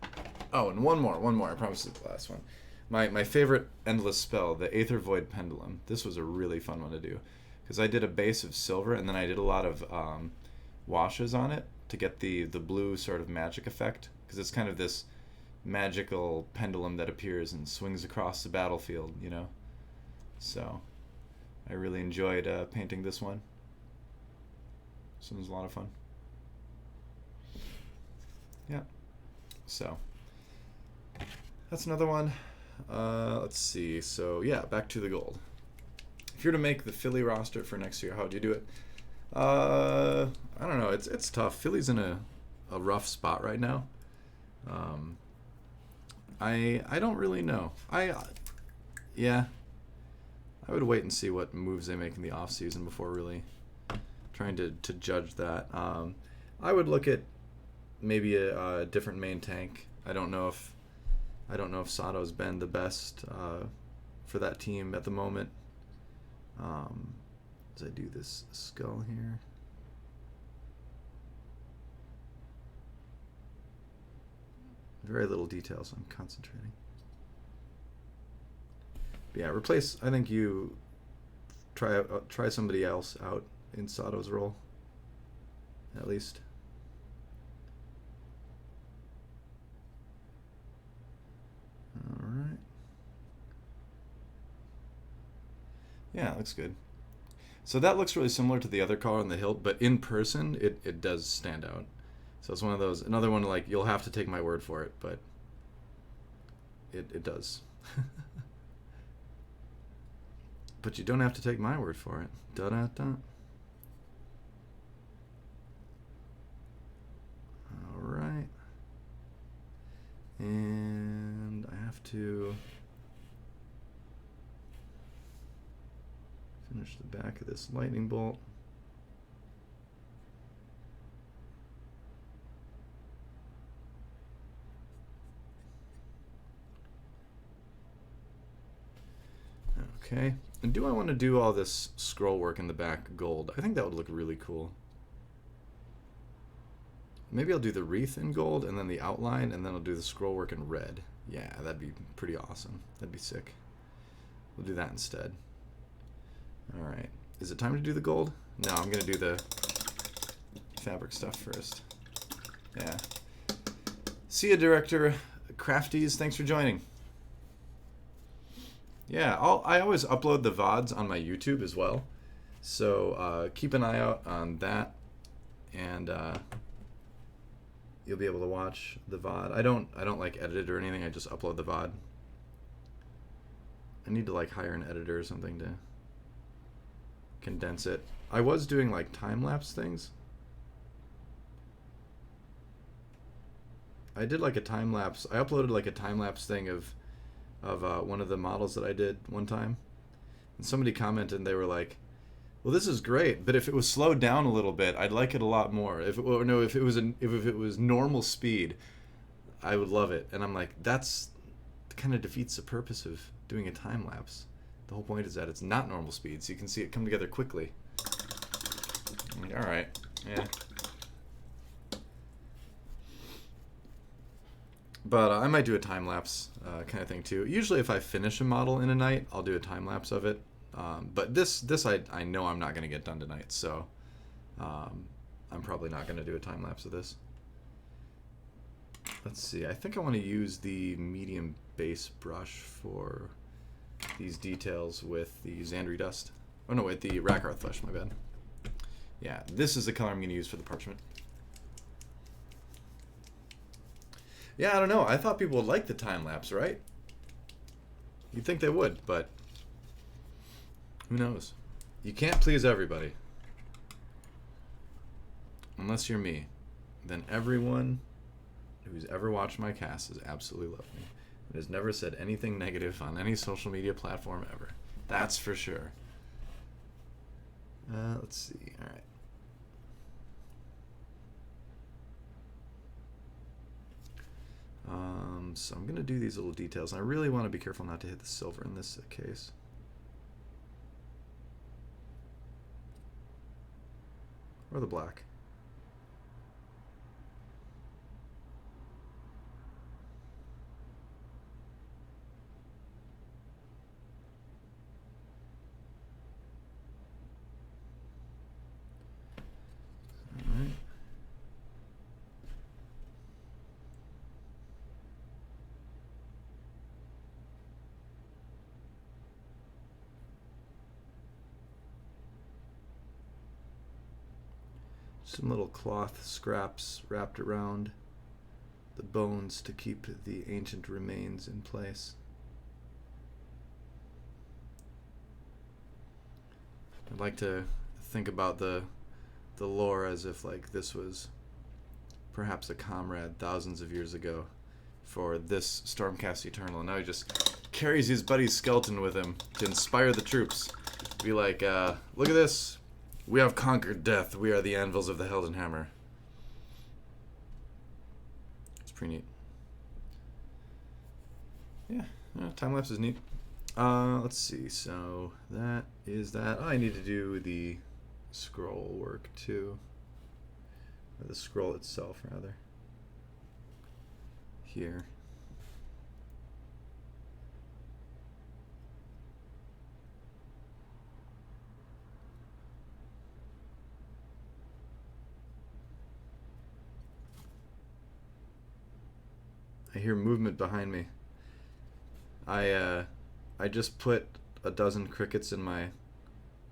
Oh, and one more. I promise it's the last one. My favorite endless spell, the Aether Void Pendulum. This was a really fun one to do, because I did a base of silver, and then I did a lot of washes on it to get the blue sort of magic effect, because it's kind of this magical pendulum that appears and swings across the battlefield, So I really enjoyed painting this one. This one was a lot of fun. Yeah. So that's another one. Let's see. So yeah, back to the gold. If you're to make the Philly roster for next year, how would you do it? I don't know. It's tough. Philly's in a rough spot right now. I don't really know. I would wait and see what moves they make in the off season before really trying to judge that. I would look at maybe a different main tank. I don't know if Sato's been the best for that team at the moment. As I do this skull here. Very little detail, so I'm concentrating. But yeah, replace. I think you try somebody else out in Sato's role, at least. All right. Yeah, it looks good. So that looks really similar to the other collar on the hilt, but in person, it does stand out. So it's one of those, another one like, you'll have to take my word for it, but it does. But you don't have to take my word for it. Da-da-da. All right. And I have to finish the back of this lightning bolt. Okay. And do I want to do all this scroll work in the back gold? I think that would look really cool. Maybe I'll do the wreath in gold and then the outline, and then I'll do the scroll work in red. Yeah, that'd be pretty awesome. That'd be sick. We'll do that instead. All right. Is it time to do the gold? No, I'm going to do the fabric stuff first. Yeah. See ya, Director Crafties. Thanks for joining. Yeah, I always upload the VODs on my YouTube as well. So keep an eye out on that. And you'll be able to watch the VOD. I don't like edit it or anything. I just upload the VOD. I need to like hire an editor or something to condense it. I was doing like time-lapse things. I did like a time-lapse. I uploaded like a time-lapse thing of one of the models that I did one time. And somebody commented and they were like, well, this is great, but if it was slowed down a little bit, I'd like it a lot more. If it was normal speed, I would love it. And I'm like, that kind of defeats the purpose of doing a time lapse. The whole point is that it's not normal speed, so you can see it come together quickly. I'm like, all right, yeah. But I might do a time lapse kind of thing too. Usually, if I finish a model in a night, I'll do a time lapse of it. But this I know I'm not going to get done tonight, so I'm I'm probably not going to do a time lapse of this. Let's see. I think I want to use the medium base brush for these details with the Xandri dust. Oh no, wait, the Rakarth flesh, my bad. Yeah, this is the color I'm going to use for the parchment. Yeah, I don't know. I thought people would like the time lapse, right? You'd think they would, but who knows? You can't please everybody. Unless you're me. Then everyone who's ever watched my cast has absolutely loved me and has never said anything negative on any social media platform ever. That's for sure. Let's see. All right. So I'm going to do these little details. And I really want to be careful not to hit the silver in this case. Or the black. All right. Some little cloth scraps wrapped around the bones to keep the ancient remains in place. I'd like to think about the lore as if like this was perhaps a comrade thousands of years ago for this Stormcast Eternal. And now he just carries his buddy's skeleton with him to inspire the troops. Be like, look at this. We have conquered death. We are the anvils of the Heldenhammer. It's pretty neat. Yeah, time lapse is neat. Let's see. So that is that. Oh, I need to do the scroll work too. Or the scroll itself, rather. Here. I hear movement behind me. I just put a dozen crickets in my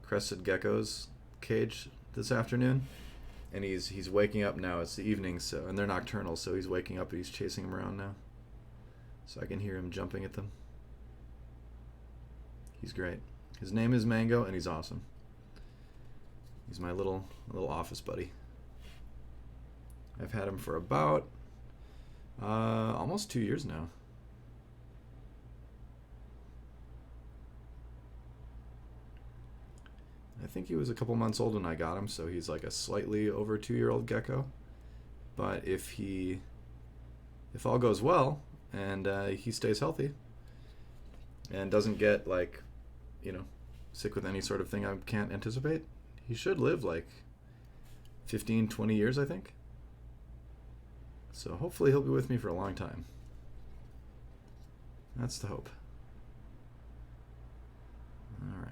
crested gecko's cage this afternoon, and he's waking up now. It's the evening, so and they're nocturnal, so he's waking up and he's chasing them around now. So I can hear him jumping at them. He's great. His name is Mango, and he's awesome. He's my little office buddy. I've had him for about almost 2 years now. I think he was a couple months old when I got him, so he's like a slightly over 2-year-old gecko. But if all goes well and he stays healthy and doesn't get like, sick with any sort of thing I can't anticipate, he should live like 15, 20 years, I think. So hopefully he'll be with me for a long time. That's the hope. All right.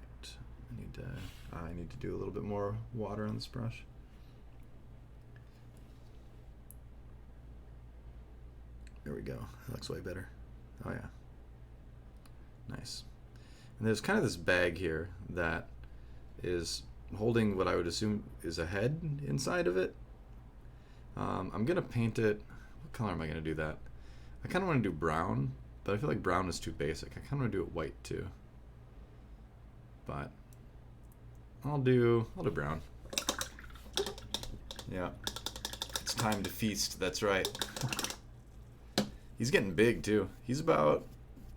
I need to do a little bit more water on this brush. There we go. That looks way better. Oh yeah. Nice. And there's kind of this bag here that is holding what I would assume is a head inside of it. I'm going to paint it. What color am I going to do that? I kind of want to do brown, but I feel like brown is too basic. I kind of want to do it white too. But I'll do brown. Yeah. It's time to feast, that's right. He's getting big too. He's about,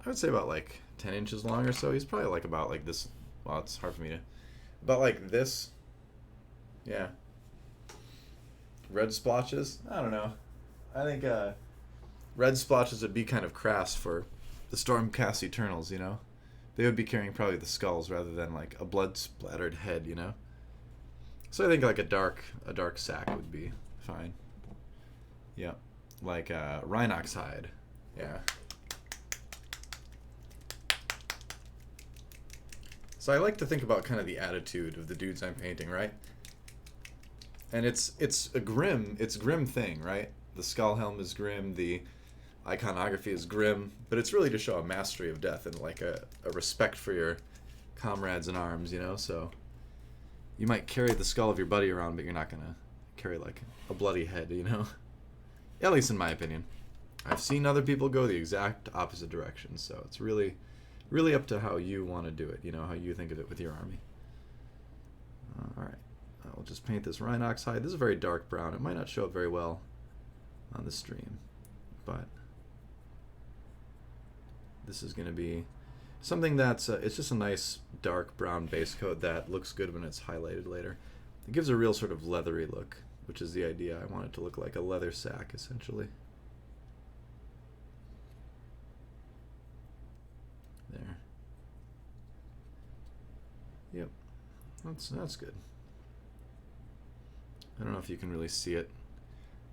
I would say about like 10 inches long or so. He's probably like about like this. Well, it's hard for me to. About like this. Yeah. Red splotches? I don't know. I think red splotches would be kind of crass for the Stormcast Eternals, They would be carrying probably the skulls rather than like a blood splattered head, So I think like a dark sack would be fine. Yeah. Like Rhinox hide. Yeah. So I like to think about kind of the attitude of the dudes I'm painting, right? and it's a grim thing, right? The skull helm is grim, the iconography is grim, but it's really to show a mastery of death and like a respect for your comrades in arms, you know. So you might carry the skull of your buddy around, but you're not gonna carry like a bloody head, you know. At least in my opinion. I've seen other people go the exact opposite direction, so it's really up to how you want to do it, you know, how you think of it with your army. Alright, I'll just paint this Rhinox hide. This is a very dark brown. It might not show up very well on the stream, but this is going to be something that's, it's just a nice dark brown base coat that looks good when it's highlighted later. It gives a real sort of leathery look, which is the idea. I want it to look like a leather sack, essentially. There. Yep. That's good. I don't know if you can really see it,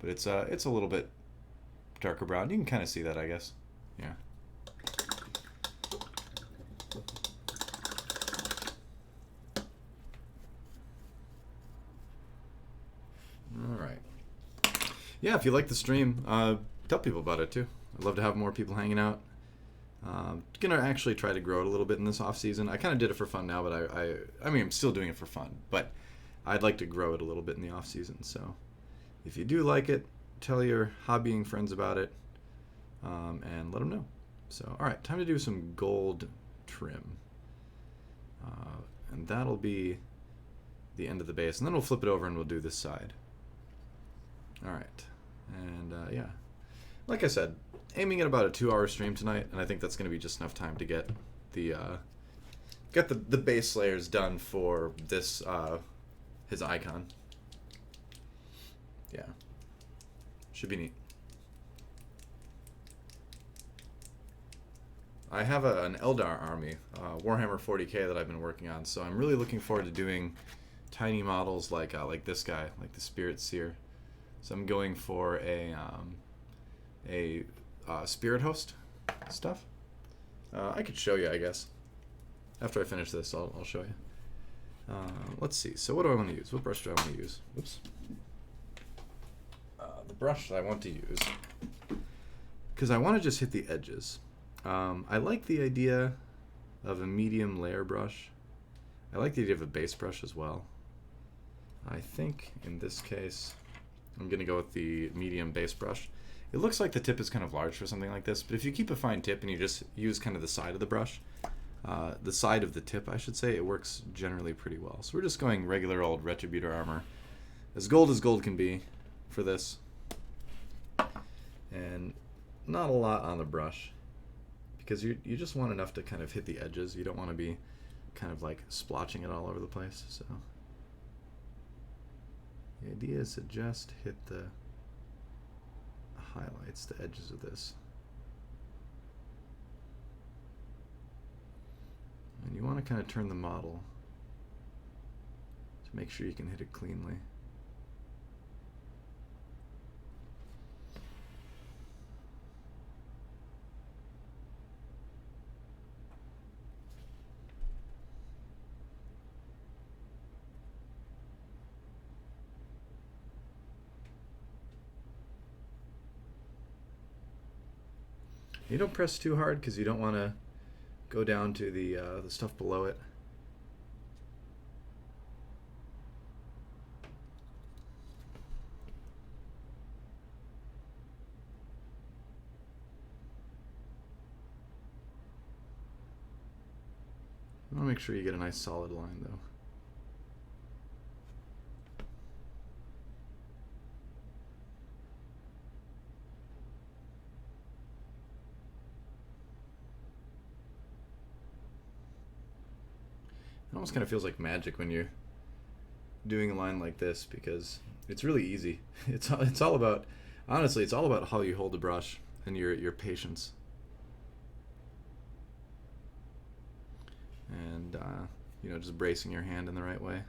but it's a little bit darker brown. You can kind of see that, I guess. Yeah. All right. Yeah, if you like the stream, tell people about it too. I'd love to have more people hanging out. Gonna actually try to grow it a little bit in this off season. I kind of did it for fun now, but I mean, I'm still doing it for fun, but I'd like to grow it a little bit in the off season. So if you do like it, tell your hobbying friends about it, and let them know. So, all right, time to do some gold trim, and that'll be the end of the base, and then we'll flip it over and we'll do this side. All right, and yeah, like I said, aiming at about a 2-hour stream tonight, and I think that's going to be just enough time to get the base layers done for this his icon. Yeah, should be neat. I have an Eldar army, Warhammer 40k that I've been working on, so I'm really looking forward to doing tiny models like this guy, like the Spirit Seer. So I'm going for a Spirit Host stuff. I could show you, I guess. After I finish this, I'll show you. Let's see. So what do I want to use? What brush do I want to use? Oops. The brush that I want to use, because I want to just hit the edges. I like the idea of a medium layer brush. I like the idea of a base brush as well. I think in this case, I'm going to go with the medium base brush. It looks like the tip is kind of large for something like this, but if you keep a fine tip and you just use kind of the side of the brush, the side of the tip, I should say, it works generally pretty well. So we're just going regular old Retributor armor, as gold can be for this, and not a lot on the brush, because you just want enough to kind of hit the edges. You don't want to be kind of like splotching it all over the place. So the idea is to just hit the highlights, the edges of this. And you want to kind of turn the model to make sure you can hit it cleanly. You don't press too hard because you don't want to go down to the stuff below it. I want to make sure you get a nice solid line though. It almost kind of feels like magic when you're doing a line like this, because it's really easy. It's all about, honestly, it's all about how you hold the brush and your patience. And you know, just bracing your hand in the right way.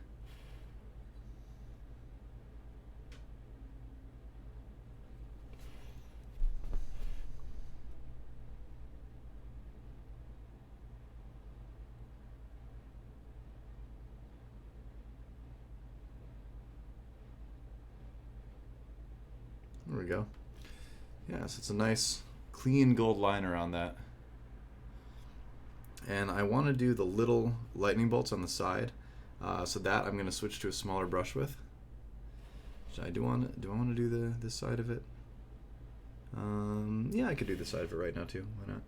There we go. Yeah, so it's a nice clean gold liner on that. And I want to do the little lightning bolts on the side. So that I'm going to switch to a smaller brush with. Do I want to do this side of it? Yeah, I could do this side of it right now too. Why not?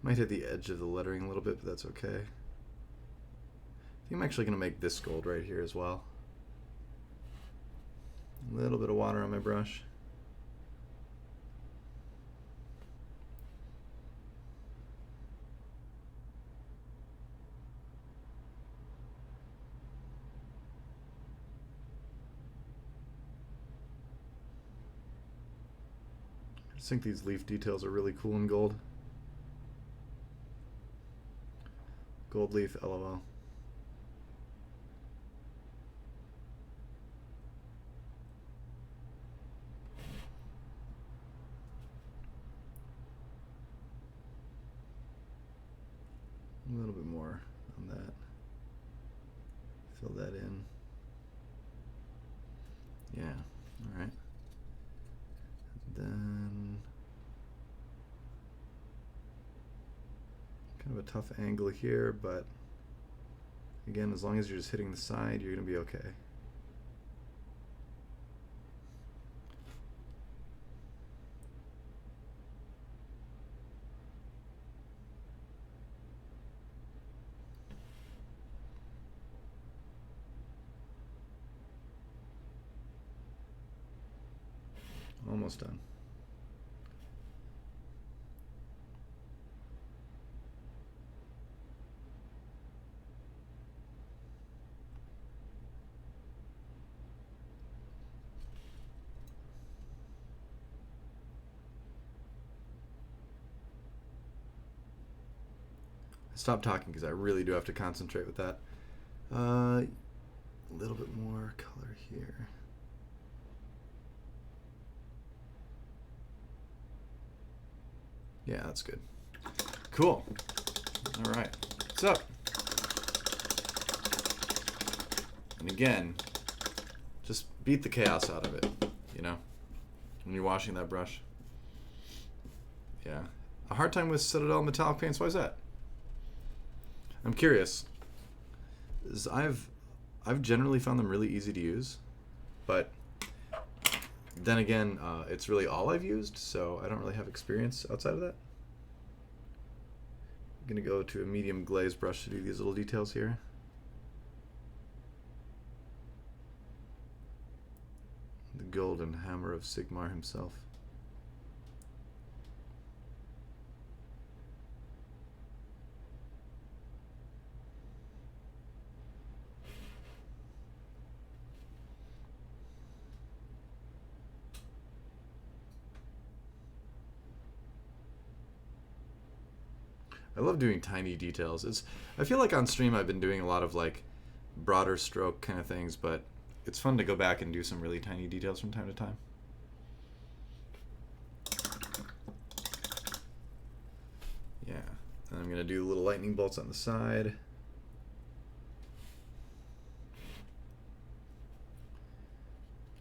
Might hit the edge of the lettering a little bit, but that's okay. I think I'm actually going to make this gold right here as well. A little bit of water on my brush. I just think these leaf details are really cool in gold. Gold leaf, LOL. A little bit more on that. Fill that in. Yeah, all right. Then kind of a tough angle here, but again, as long as you're just hitting the side, you're going to be okay. Almost done. Stop talking because I really do have to concentrate with that. A little bit more color here. Yeah, that's good. Cool. All right. What's up? And again, just beat the chaos out of it, you know, when you're washing that brush. Yeah. A hard time with Citadel metallic paints. Why is that? I'm curious. I've generally found them really easy to use, but then again, it's really all I've used, so I don't really have experience outside of that. I'm going to go to a medium glaze brush to do these little details here. The golden hammer of Sigmar himself. I love doing tiny details. I feel like on stream I've been doing a lot of like broader stroke kind of things, but it's fun to go back and do some really tiny details from time to time. Yeah, and I'm gonna do little lightning bolts on the side.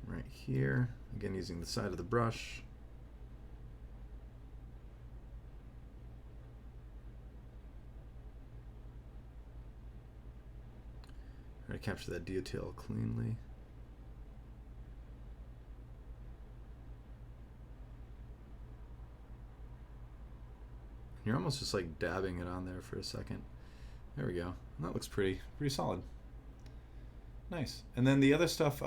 Right here, again using the side of the brush. Try to capture that detail cleanly. You're almost just like dabbing it on there for a second. There we go. That looks pretty solid. Nice. And then the other stuff,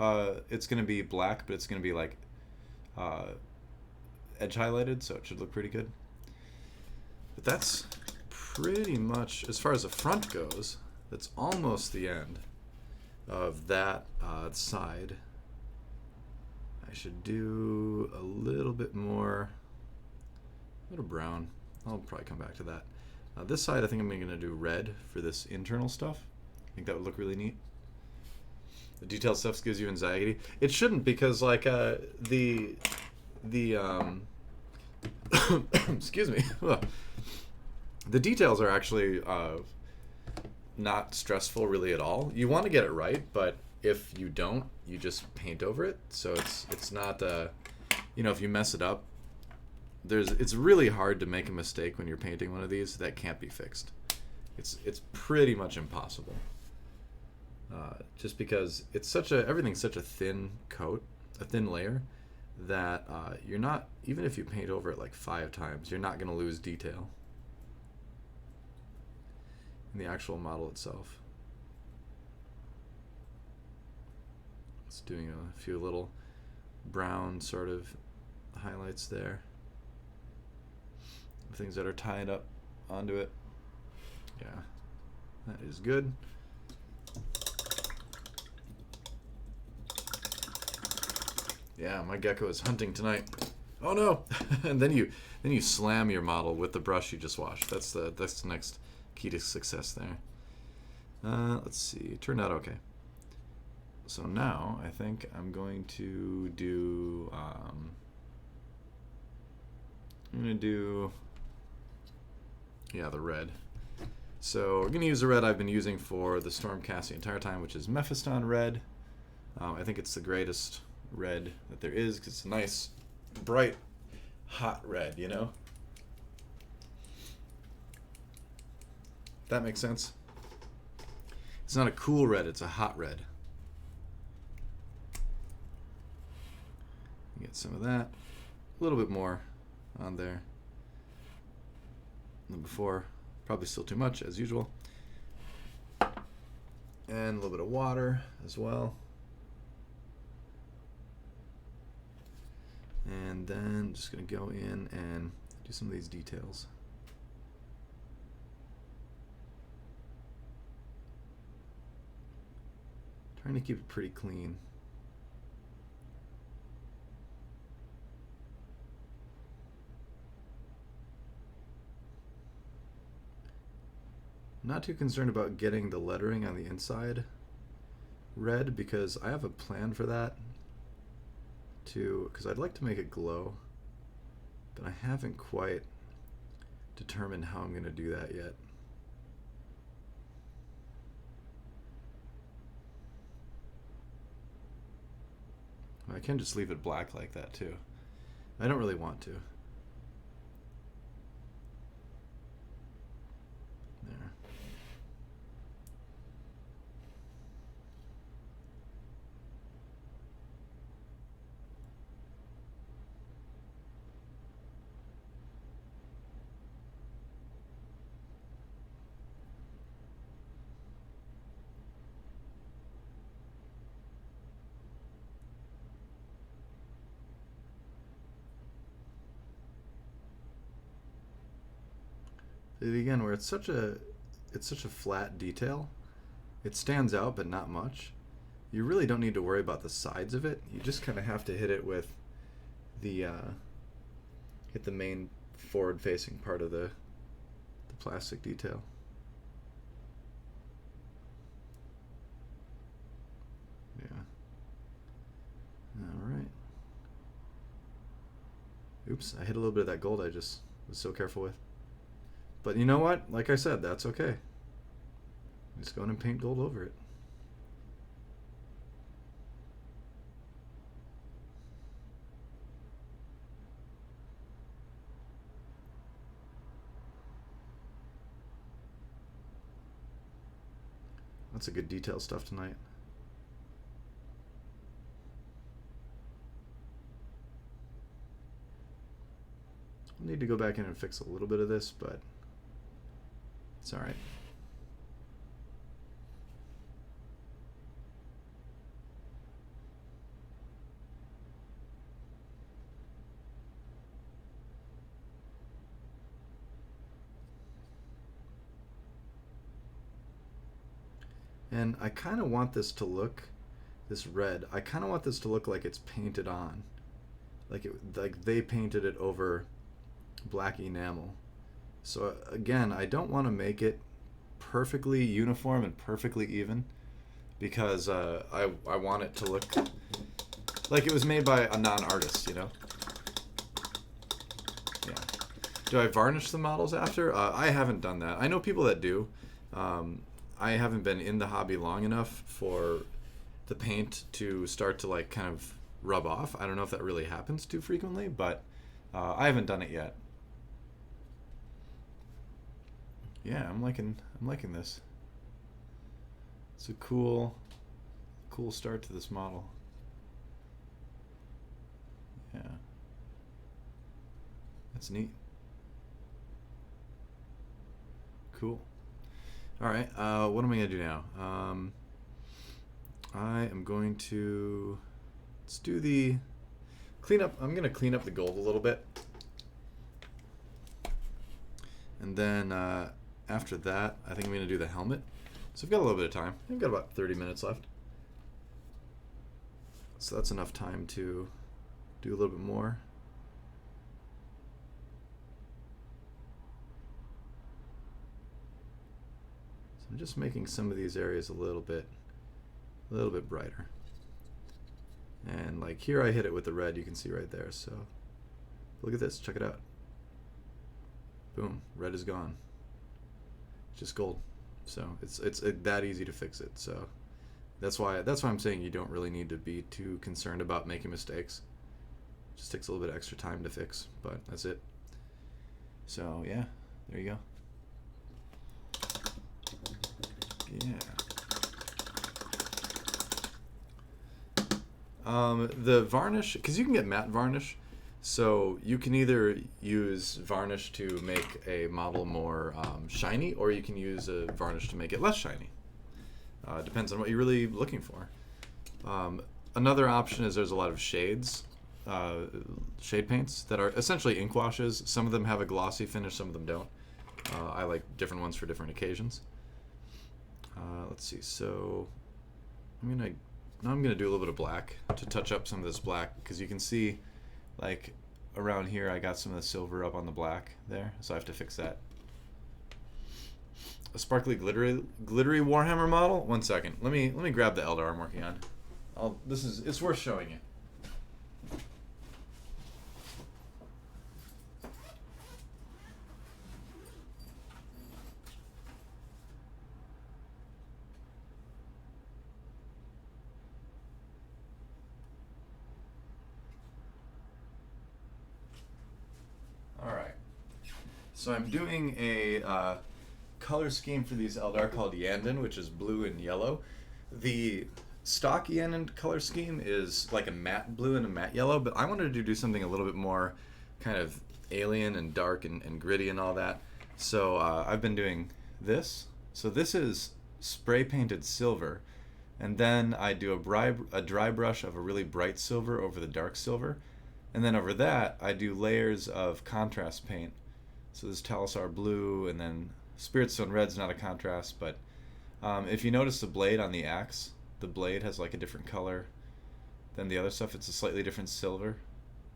it's going to be black, but it's going to be like edge highlighted, so it should look pretty good. But that's pretty much, as far as the front goes, that's almost the end of that side. I should do a little bit more, a little brown. I'll probably come back to that. This side I think I'm going to do red for this internal stuff. I think that would look really neat. The detailed stuff gives you anxiety. It shouldn't, because like the the excuse me. The details are actually not stressful really at all. You want to get it right, but if you don't, you just paint over it. So it's not if you mess it up, it's really hard to make a mistake when you're painting one of these that can't be fixed. It's pretty much impossible. Just because everything's such a thin coat, a thin layer, that you're not, even if you paint over it like 5 times, you're not going to lose detail in the actual model itself. It's doing a few little brown sort of highlights there, things that are tied up onto it. Yeah, that is good. Yeah, my gecko is hunting tonight. Oh no! And then you slam your model with the brush you just washed. That's the next key to success there. Let's see. Turned out okay. So now I think I'm going to do. The red. So we're gonna use the red I've been using for the Stormcast the entire time, which is Mephiston red. I think it's the greatest red that there is because it's a nice, bright, hot red. If that makes sense. It's not a cool red; it's a hot red. Get some of that, a little bit more on there than before. Probably still too much as usual. And a little bit of water as well. And then just going to go in and do some of these details. Trying to keep it pretty clean. Not too concerned about getting the lettering on the inside red because I have a plan for that too, because I'd like to make it glow, but I haven't quite determined how I'm going to do that yet. I can just leave it black like that too. I don't really want to. There. Again, where it's such a flat detail, it stands out but not much. You really don't need to worry about the sides of it. You just kind of have to hit it with the hit the main forward facing part of the plastic detail. Yeah. All right. Oops, I hit a little bit of that gold I just was so careful with. But you know what? Like I said, that's okay. Just go in and paint gold over it. That's a good detail stuff tonight. I'll need to go back in and fix a little bit of this, but it's all right. And I kind of want this to look, this red, I kind of want this to look like it's painted on. Like they painted it over black enamel. So again, I don't want to make it perfectly uniform and perfectly even because I want it to look like it was made by a non-artist, you know? Do I varnish the models after? I haven't done that. I know people that do. I haven't been in the hobby long enough for the paint to start to like kind of rub off. I don't know if that really happens too frequently, but I haven't done it yet. Yeah, I'm liking this. It's a cool start to this model. Yeah, that's neat. Cool. All right. What am I gonna do now? I am going to let's do the clean up. I'm gonna clean up the gold a little bit, and then after that, I think I'm gonna do the helmet. So I've got a little bit of time. I've got about 30 minutes left, so that's enough time to do a little bit more. So I'm just making some of these areas a little bit brighter. And like here I hit it with the red, you can see right there. So look at this, check it out. Boom, red is gone. It's just gold. So it's that easy to fix it. So that's why I'm saying you don't really need to be too concerned about making mistakes. It just takes a little bit of extra time to fix, but that's it. So yeah, there you go. Yeah. The varnish, because you can get matte varnish, so you can either use varnish to make a model more shiny, or you can use a varnish to make it less shiny. Depends on what you're really looking for. Another option is there's a lot of shades, shade paints that are essentially ink washes. Some of them have a glossy finish, some of them don't. I like different ones for different occasions. Let's see, so now I'm gonna do a little bit of black to touch up some of this black, because you can see like around here I got some of the silver up on the black there, so I have to fix that. A sparkly glittery Warhammer model. One second, let me grab the Eldar I'm working on. It's worth showing you. So I'm doing a color scheme for these Eldar called Yandin, which is blue and yellow. The stock Yandin color scheme is like a matte blue and a matte yellow, but I wanted to do something a little bit more kind of alien and dark and gritty and all that. So I've been doing this. So this is spray painted silver, and then I do a dry brush of a really bright silver over the dark silver, and then over that I do layers of contrast paint. So this Talisar blue, and then Spiritstone red's not a contrast, but if you notice the blade on the axe, the blade has like a different color than the other stuff. It's a slightly different silver.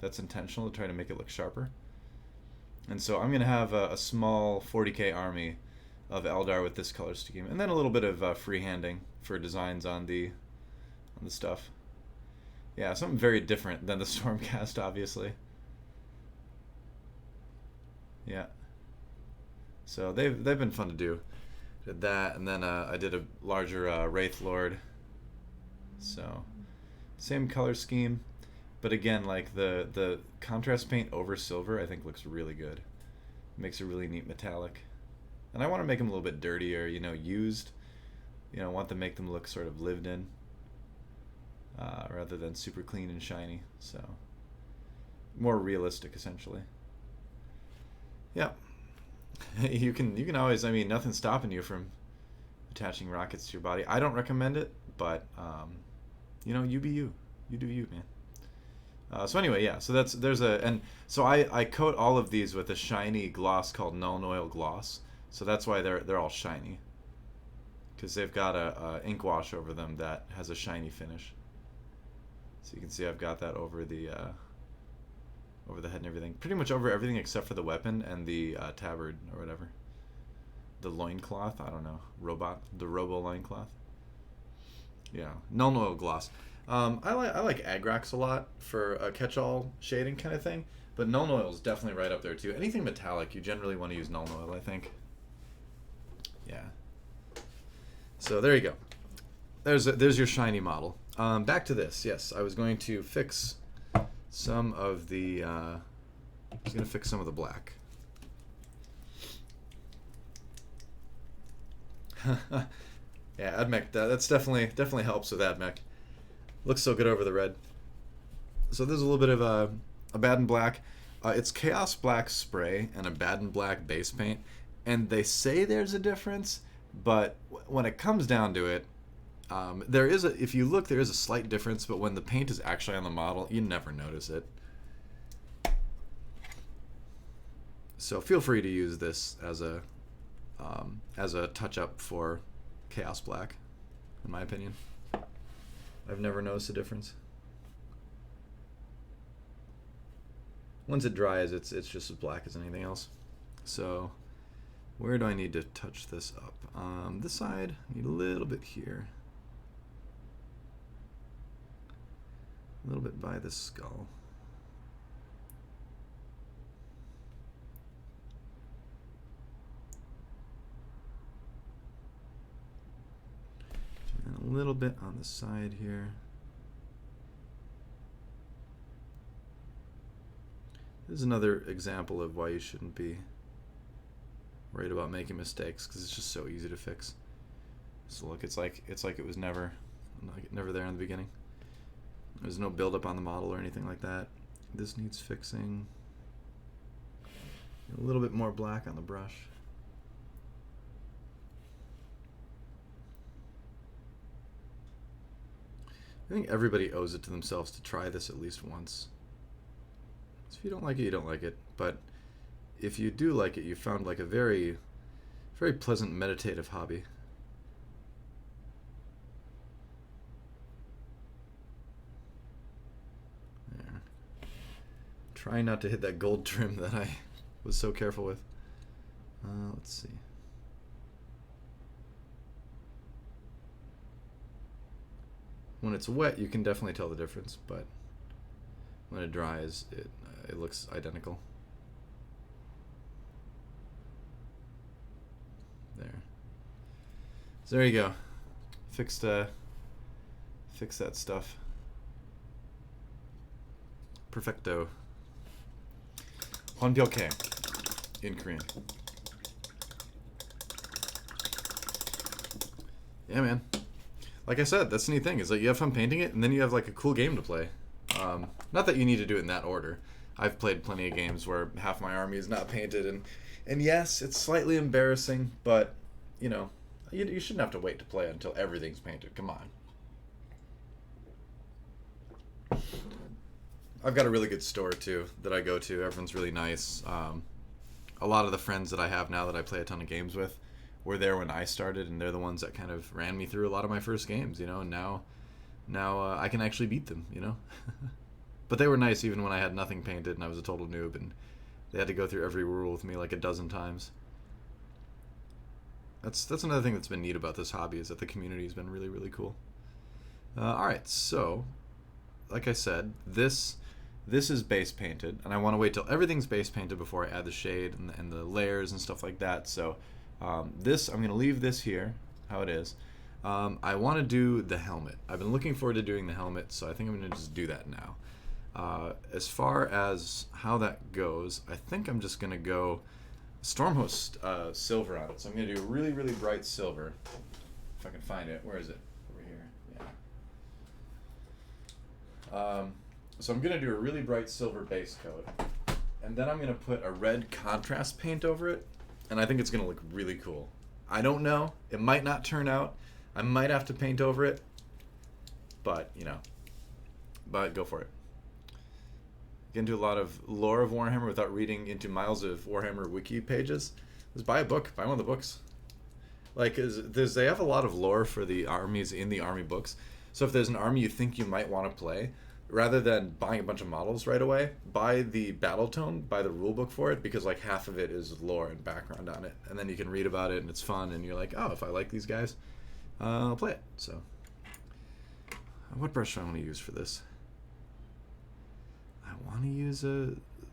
That's intentional to try to make it look sharper. And so I'm going to have a small 40k army of Eldar with this color scheme, and then a little bit of freehanding for designs on the stuff. Yeah, something very different than the Stormcast, obviously. Yeah. So they've been fun to do. Did that, and then I did a larger Wraith Lord. So same color scheme, but again, like the contrast paint over silver, I think looks really good. Makes a really neat metallic. And I want to make them a little bit dirtier, used. Want to make them look sort of lived in, rather than super clean and shiny. So more realistic, essentially. Yeah. You can always, nothing's stopping you from attaching rockets to your body. I don't recommend it, but you be you. You do you, man. So anyway, yeah. So so I coat all of these with a shiny gloss called Null Oil Gloss. So that's why they're all shiny, because they've got a ink wash over them that has a shiny finish. So you can see I've got that over the head and everything. Pretty much over everything except for the weapon and the tabard or whatever. The loincloth, I don't know. The robo loincloth. Yeah, Null Oil Gloss. I like Agrax a lot for a catch-all shading kind of thing, But Nuln Oil is definitely right up there too. Anything metallic, you generally want to use Nuln Oil, I think. Yeah. So there you go. There's your shiny model. Back to this. Yes, I was going to fix some of the. I was going to fix some of the black. Yeah, AdMech. That's definitely helps with AdMech. Looks so good over the red. So there's a little bit of a Baden Black. It's Chaos Black spray and a Baden Black base paint, and they say there's a difference, but when it comes down to it, there is a. If you look, there is a slight difference, but when the paint is actually on the model, you never notice it. So feel free to use this as a touch-up for Chaos Black, in my opinion. I've never noticed a difference. Once it dries, it's just as black as anything else. So where do I need to touch this up? This side, I need a little bit here. A little bit by the skull. And a little bit on the side here. This is another example of why you shouldn't be worried about making mistakes, because it's just so easy to fix. So look, it's like it was never there in the beginning. There's no buildup on the model or anything like that. This needs fixing. A little bit more black on the brush. I think everybody owes it to themselves to try this at least once. So if you don't like it, you don't like it. But if you do like it, you found like a very, very pleasant meditative hobby. There. Try not to hit that gold trim that I was so careful with. Let's see. When it's wet, you can definitely tell the difference, but when it dries, it looks identical. There. So there you go. Fix that stuff. Perfecto. Hwanpyeolke in Korean. Yeah, man. Like I said, that's the neat thing, is like you have fun painting it, and then you have like a cool game to play. Not that you need to do it in that order. I've played plenty of games where half my army is not painted, and yes, it's slightly embarrassing, but you know, you shouldn't have to wait to play until everything's painted. Come on. I've got a really good store too that I go to. Everyone's really nice. A lot of the friends that I have now that I play a ton of games with were there when I started, and they're the ones that kind of ran me through a lot of my first games, you know, and now I can actually beat them, you know. But they were nice even when I had nothing painted and I was a total noob, and they had to go through every rule with me like a dozen times. That's another thing that's been neat about this hobby, is that the community has been really, really cool. Alright, so like I said, this is base painted, and I want to wait till everything's base painted before I add the shade and the layers and stuff like that. So I'm going to leave this here, how it is. I want to do the helmet. I've been looking forward to doing the helmet, so I think I'm going to just do that now. As far as how that goes, I think I'm just going to go Stormhost silver on it. So I'm going to do a really, really bright silver. If I can find it. Where is it? Over here. Yeah. So I'm going to do a really bright silver base coat. And then I'm going to put a red contrast paint over it. And I think it's going to look really cool. I don't know. It might not turn out. I might have to paint over it. But, you know. But go for it. Get into a lot of lore of Warhammer without reading into miles of Warhammer wiki pages. Just buy a book. Buy one of the books. Like, they have a lot of lore for the armies in the army books. So if there's an army you think you might want to play, rather than buying a bunch of models right away, buy the battle tome, buy the rule book for it, because like half of it is lore and background on it. And then you can read about it, and it's fun, and you're like, oh, if I like these guys, I'll play it. So what brush do I want to use for this? I want to use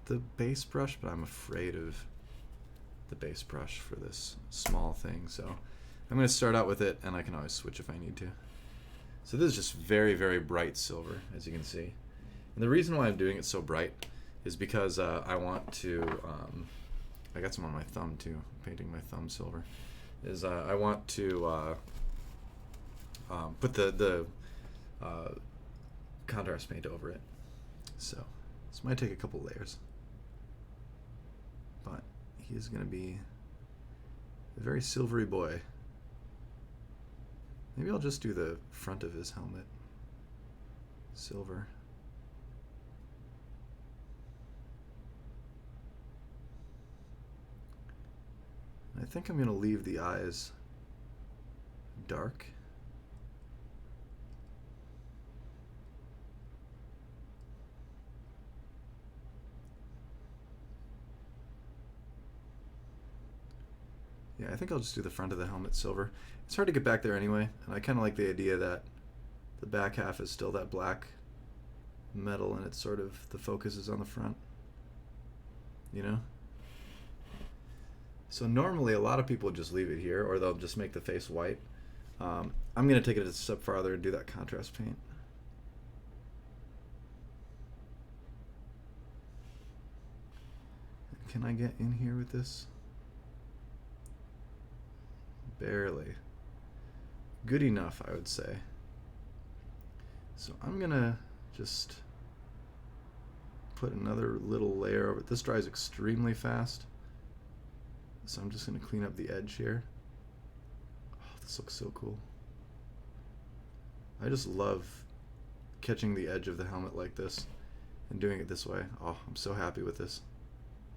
the base brush, but I'm afraid of the base brush for this small thing. So I'm going to start out with it, and I can always switch if I need to. So this is just very, very bright silver, as you can see. And the reason why I'm doing it so bright is because I want to, I got some on my thumb too, painting my thumb silver, is I want to put the contrast paint over it. So this might take a couple layers, but he is going to be a very silvery boy. Maybe I'll just do the front of his helmet silver. I think I'm going to leave the eyes dark. Yeah, I think I'll just do the front of the helmet silver. It's hard to get back there anyway, and I kind of like the idea that the back half is still that black metal, and it's sort of, the focus is on the front, you know? So normally a lot of people just leave it here, or they'll just make the face white. I'm going to take it a step farther and do that contrast paint. Can I get in here with this? Barely. Good enough, I would say. So I'm gonna just put another little layer over it. This dries extremely fast, so I'm just gonna clean up the edge here. Oh, this looks so cool. I just love catching the edge of the helmet like this and doing it this way. Oh, I'm so happy with this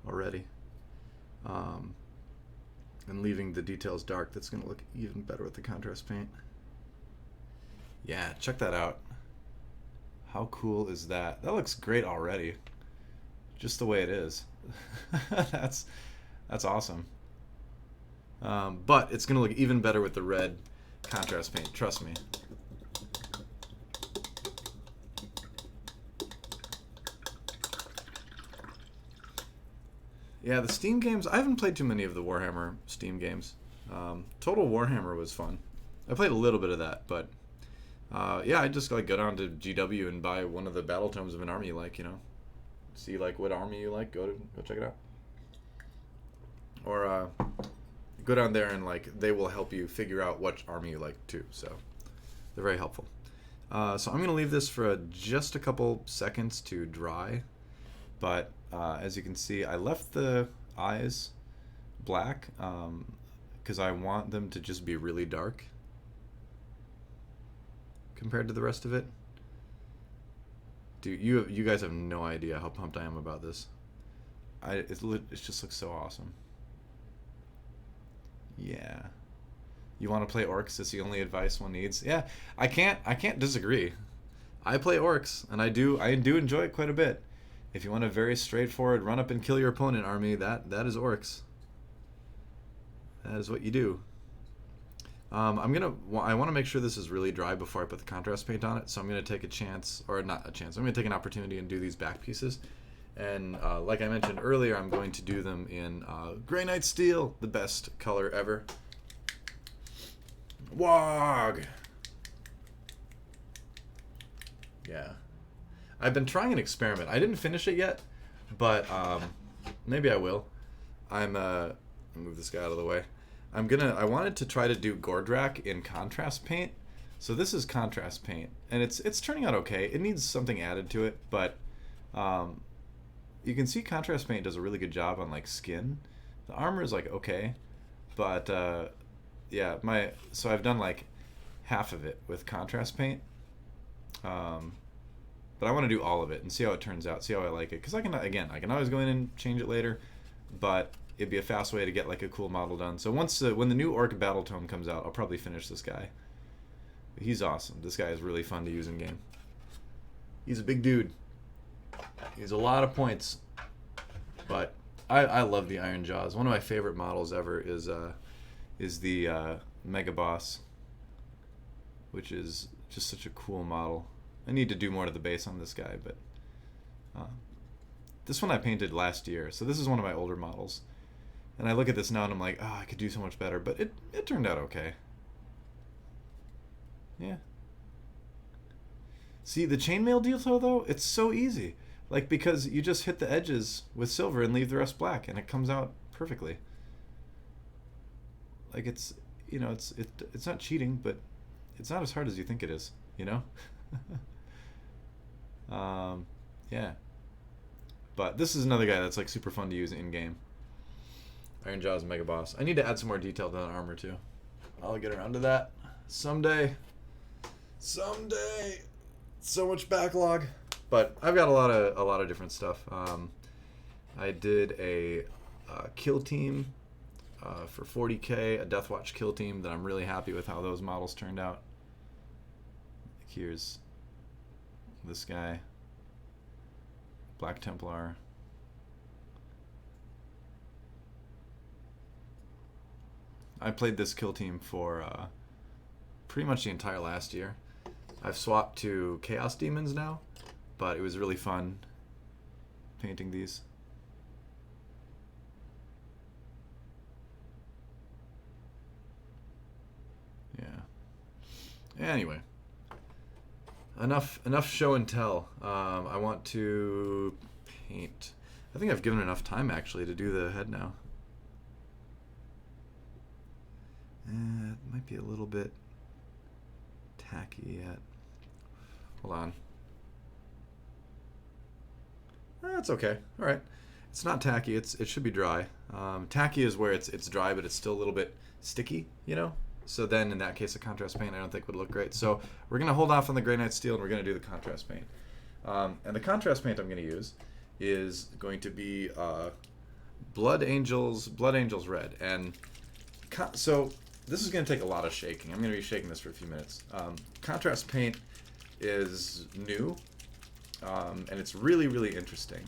already. And leaving the details dark, that's going to look even better with the contrast paint. Yeah, check that out. How cool is that? That looks great already. Just the way it is. That's awesome. But it's going to look even better with the red contrast paint, trust me. Yeah, the Steam games, I haven't played too many of the Warhammer Steam games. Total Warhammer was fun. I played a little bit of that, but yeah, I just like go down to GW and buy one of the battle tomes of an army you like, you know. See like what army you like, go check it out. Or go down there and like they will help you figure out what army you like too. So they're very helpful. So I'm going to leave this for just a couple seconds to dry. But as you can see, I left the eyes black because I want them to just be really dark compared to the rest of it. Dude, you guys have no idea how pumped I am about this. It just looks so awesome. Yeah. You want to play orcs? It's the only advice one needs. Yeah, I can't disagree. I play orcs, and I do enjoy it quite a bit. If you want a very straightforward run up and kill your opponent army, that is orcs. That is what you do. I want to make sure this is really dry before I put the contrast paint on it, so I'm going to take a chance, or not a chance, I'm going to take an opportunity and do these back pieces. And like I mentioned earlier, I'm going to do them in Grey Knight Steel, the best color ever. Wog! Yeah. I've been trying an experiment. I didn't finish it yet, but maybe I will. I'll move this guy out of the way. I wanted to try to do Gordrak in contrast paint. So this is contrast paint, and it's turning out okay. It needs something added to it, but you can see contrast paint does a really good job on like skin. The armor is like okay, but yeah, so I've done like half of it with contrast paint. But I want to do all of it and see how it turns out, see how I like it. Because I can always go in and change it later, but it'd be a fast way to get like a cool model done. So when the new Orc Battle Tome comes out, I'll probably finish this guy. He's awesome. This guy is really fun to use in game. He's a big dude. He's a lot of points, but I love the Iron Jaws. One of my favorite models ever is the Mega Boss, which is just such a cool model. I need to do more to the base on this guy, but This one I painted last year, so this is one of my older models. And I look at this now and I'm like, oh, I could do so much better, but it turned out okay. Yeah. See, the chainmail detail though, it's so easy. Like, because you just hit the edges with silver and leave the rest black, and it comes out perfectly. Like, it's, you know, it's not cheating, but it's not as hard as you think it is, you know? Yeah. But this is another guy that's like super fun to use in game. Iron Jaws Mega Boss. I need to add some more detail to that armor too. I'll get around to that someday. Someday. So much backlog. But I've got a lot of different stuff. I did a kill team for 40k, a Deathwatch kill team that I'm really happy with how those models turned out. Here's this guy, Black Templar. I played this kill team for pretty much the entire last year. I've swapped to Chaos Demons now, but it was really fun painting these. Yeah. Anyway, enough show and tell. I want to paint. I think I've given enough time actually to do the head now. It might be a little bit tacky yet. Hold on. That's okay. All right. It's not tacky. It should be dry. Tacky is where it's dry, but it's still a little bit sticky, you know? So then in that case, a contrast paint I don't think would look great. So we're going to hold off on the Grey Knight Steel, and we're going to do the contrast paint. And the contrast paint I'm going to use is going to be Blood Angels Red. And so this is going to take a lot of shaking. I'm going to be shaking this for a few minutes. Contrast paint is new, and it's really, really interesting.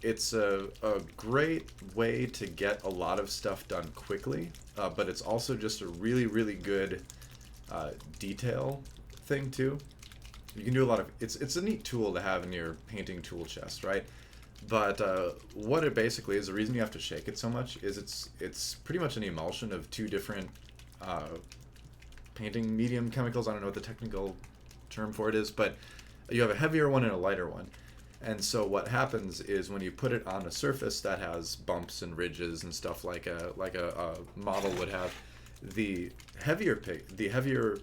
It's a great way to get a lot of stuff done quickly, but it's also just a really, really good detail thing too. You can do a lot of, it's a neat tool to have in your painting tool chest, right? But what it basically is, the reason you have to shake it so much is it's pretty much an emulsion of two different painting medium chemicals. I don't know what the technical term for it is, but you have a heavier one and a lighter one. And so what happens is when you put it on a surface that has bumps and ridges and stuff like a model would have, the heavier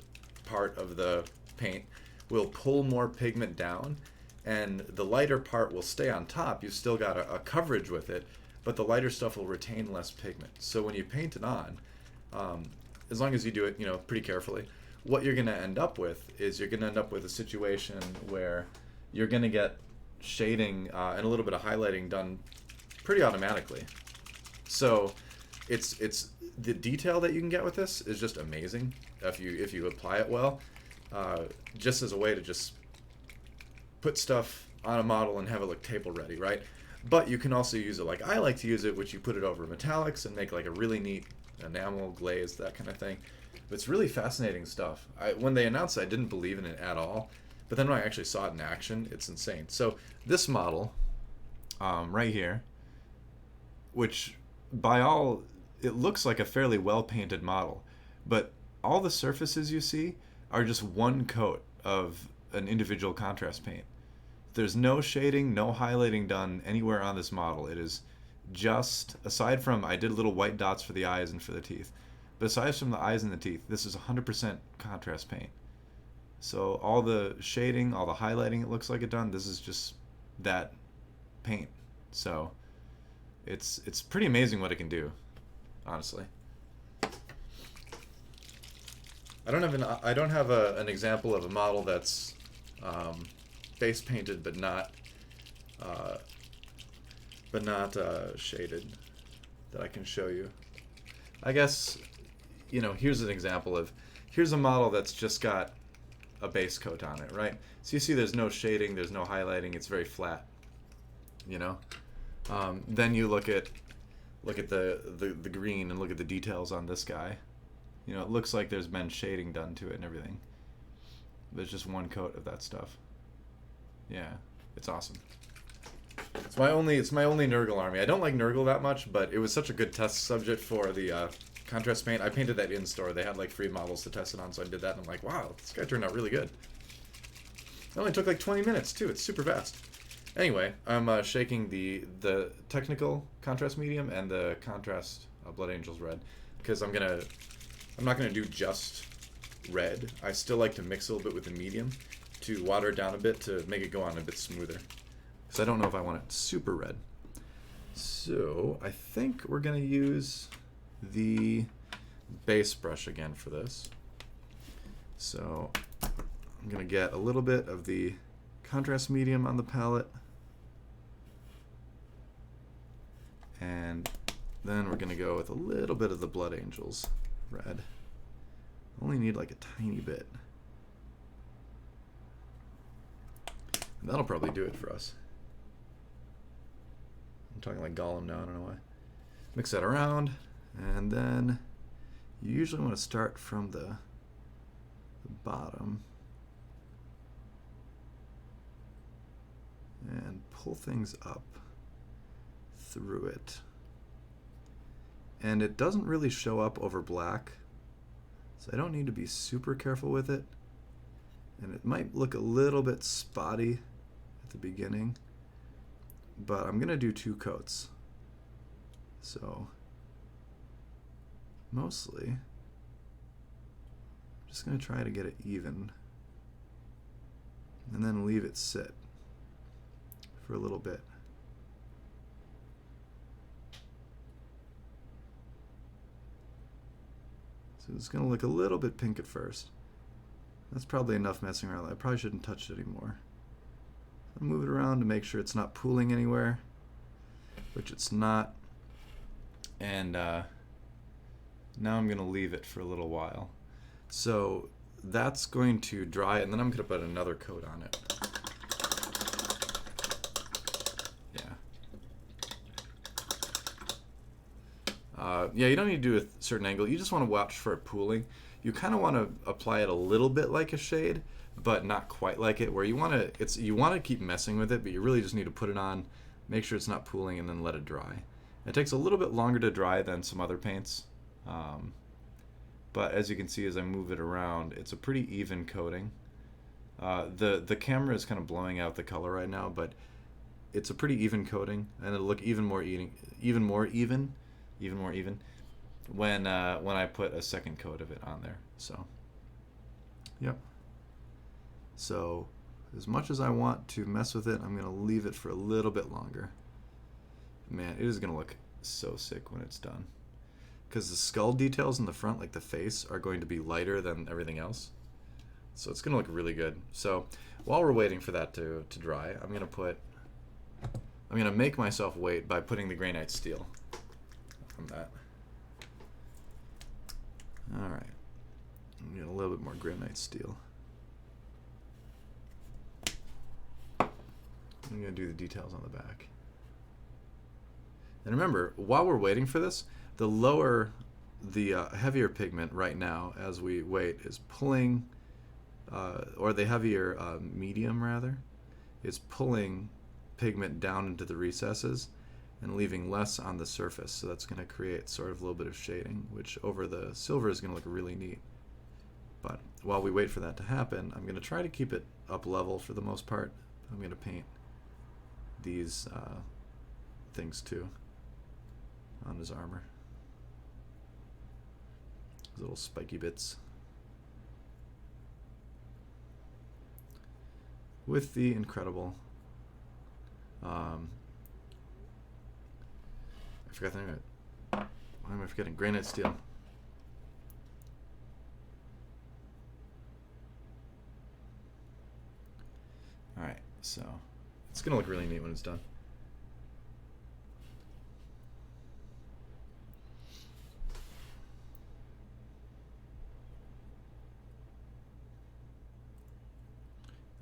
part of the paint will pull more pigment down, and the lighter part will stay on top. You've still got a coverage with it, but the lighter stuff will retain less pigment. So when you paint it on, as long as you do it, you know, pretty carefully, what you're going to end up with is you're going to end up with a situation where you're going to get shading and a little bit of highlighting done pretty automatically. So it's the detail that you can get with this is just amazing if you apply it well, just as a way to just put stuff on a model and have it look table ready, right? But you can also use it like I like to use it, which you put it over metallics and make like a really neat enamel glaze, that kind of thing. But it's really fascinating stuff. When they announced it, I didn't believe in it at all, but then when I actually saw it in action, it's insane. So this model right here, which by all, it looks like a fairly well painted model, but all the surfaces you see are just one coat of an individual contrast paint. There's no shading, no highlighting done anywhere on this model. It is just, aside from, I did little white dots for the eyes and for the teeth, but aside from the eyes and the teeth, this is 100% contrast paint. So all the shading, all the highlighting it looks like it done, this is just that paint. So it's pretty amazing what it can do, honestly. I don't have an example of a model that's base painted but not shaded that I can show you. I guess, you know, here's an example of, here's a model that's just got a base coat on it, right? So you see there's no shading, there's no highlighting, it's very flat, you know? Then you look at the green and look at the details on this guy. You know, it looks like there's been shading done to it and everything. There's just one coat of that stuff. Yeah, it's awesome. It's my only Nurgle army. I don't like Nurgle that much, but it was such a good test subject for the contrast paint. I painted that in store. They had like free models to test it on, so I did that, and I'm like, wow, this guy turned out really good. It only took like 20 minutes too. It's super fast. Anyway, I'm shaking the technical contrast medium and the contrast Blood Angels red, because I'm not gonna do just red. I still like to mix a little bit with the medium to water it down a bit to make it go on a bit smoother. Because I don't know if I want it super red. So I think we're gonna use the base brush again for this. So I'm gonna get a little bit of the contrast medium on the palette, and then we're gonna go with a little bit of the Blood Angels red. Only need like a tiny bit. And that'll probably do it for us. I'm talking like Gollum now, I don't know why. Mix that around, and then you usually want to start from the bottom and pull things up through it. And it doesn't really show up over black, so I don't need to be super careful with it. And it might look a little bit spotty at the beginning, but I'm gonna do 2 coats. So mostly I'm just gonna try to get it even and then leave it sit for a little bit. So it's going to look a little bit pink at first. That's probably enough messing around. I probably shouldn't touch it anymore. I'll move it around to make sure it's not pooling anywhere, which it's not. And now I'm going to leave it for a little while. So that's going to dry, and then I'm going to put another coat on it. Yeah, you don't need to do a certain angle. You just want to watch for it pooling. You kind of want to apply it a little bit like a shade, but not quite like it. Where you want to keep messing with it, but you really just need to put it on, make sure it's not pooling, and then let it dry. It takes a little bit longer to dry than some other paints, but as you can see as I move it around, it's a pretty even coating. The camera is kind of blowing out the color right now, but it's a pretty even coating, and it'll look even more even when I put a second coat of it on there. So, yep. So, as much as I want to mess with it, I'm going to leave it for a little bit longer. Man, it is going to look so sick when it's done. Because the skull details in the front, like the face, are going to be lighter than everything else. So it's going to look really good. So, while we're waiting for that to dry, I'm going to make myself wait by putting the Granite Steel on that. Alright. I'm getting a little bit more Granite Steel. I'm going to do the details on the back. And remember, while we're waiting for this, the heavier pigment right now, as we wait, is pulling, or the heavier medium rather, is pulling pigment down into the recesses and leaving less on the surface. So that's going to create sort of a little bit of shading, which over the silver is going to look really neat. But while we wait for that to happen, I'm going to try to keep it up level for the most part. I'm going to paint these things too on his armor. These little spiky bits. With the incredible I forgot the name of it. Why am I forgetting? Granite Steel. Alright, so it's going to look really neat when it's done.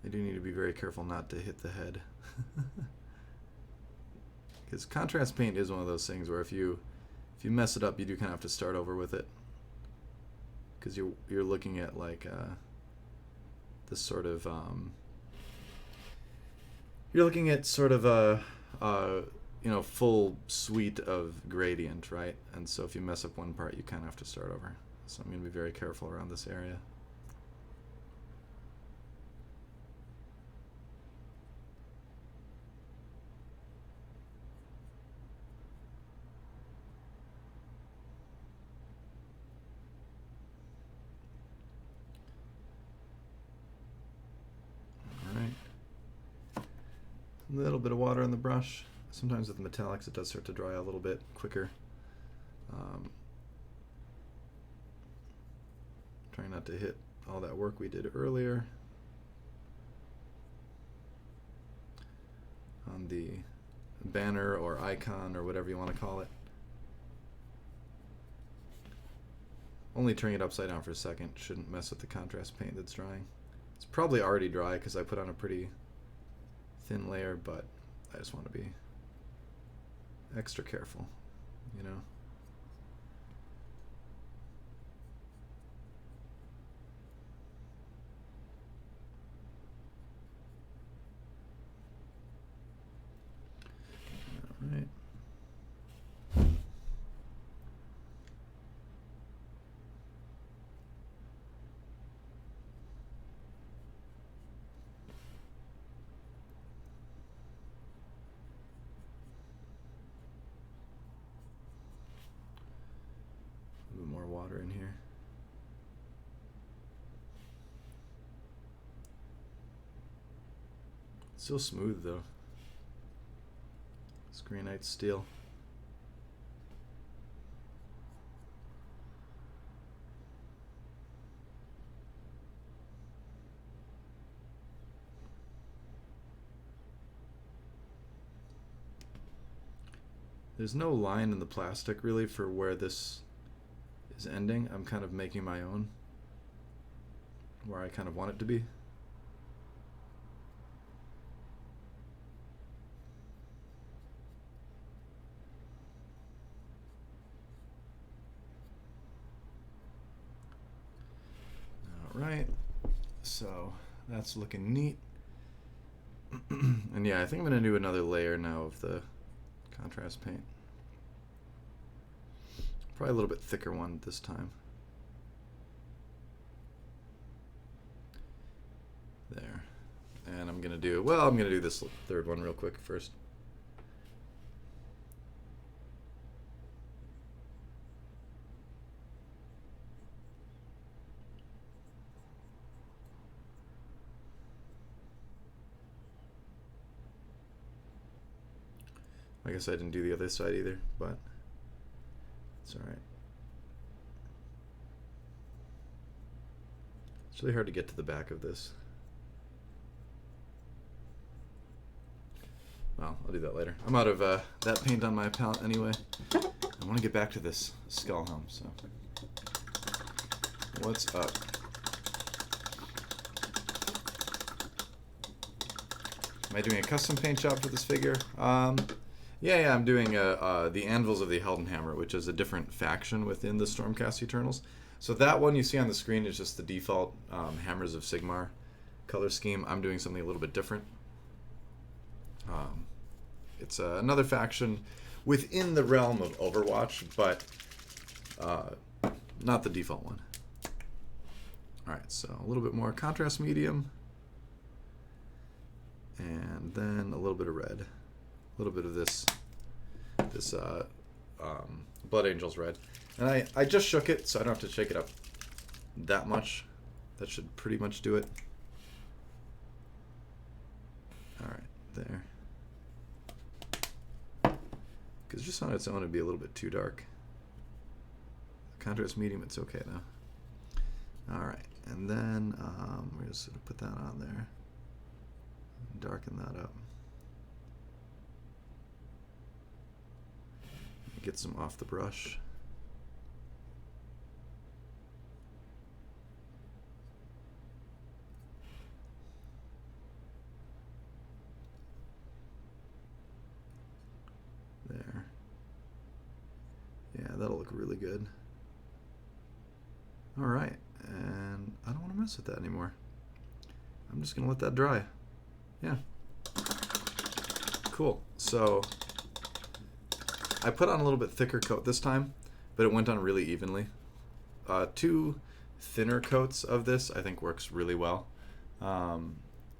I do need to be very careful not to hit the head. Because contrast paint is one of those things where if you mess it up, you do kind of have to start over with it. Because you're looking at like this sort of you're looking at sort of a you know, full suite of gradient, right? And so if you mess up one part, you kind of have to start over. So I'm going to be very careful around this area. A little bit of water on the brush. Sometimes with metallics it does start to dry a little bit quicker. Trying not to hit all that work we did earlier on the banner or icon or whatever you want to call it. Only turning it upside down for a second shouldn't mess with the contrast paint that's drying. It's probably already dry because I put on a pretty thin layer, but I just want to be extra careful, you know. All right. More water in here. It's so smooth though. It's granite steel. There's no line in the plastic really for where this is ending. I'm kind of making my own where I kind of want it to be. All right, so that's looking neat. And yeah, I think I'm gonna do another layer now of the contrast paint. Probably a little bit thicker one this time. There. And I'm gonna do, well, I'm gonna do this third one real quick first. I guess I didn't do the other side either, but it's all right. It's really hard to get to the back of this. Well, I'll do that later. I'm out of that paint on my palette anyway. I want to get back to this skull helm, so. What's up? Am I doing a custom paint job for this figure? Yeah, I'm doing the Anvils of the Heldenhammer, which is a different faction within the Stormcast Eternals. So that one you see on the screen is just the default Hammers of Sigmar color scheme. I'm doing something a little bit different. It's another faction within the realm of Overwatch, but not the default one. Alright, so a little bit more contrast medium. And then a little bit of red. A little bit of this Blood Angels red. And I just shook it, so I don't have to shake it up that much. That should pretty much do it. Alright, there. Because just on its own it'd be a little bit too dark. Contrast medium, it's okay though. Alright, and then we're just going to put that on there. Darken that up. Get some off the brush. There. Yeah, that'll look really good. All right, and I don't want to mess with that anymore. I'm just gonna let that dry. Yeah. Cool. So I put on a little bit thicker coat this time, but it went on really evenly. 2 thinner coats of this I think works really well.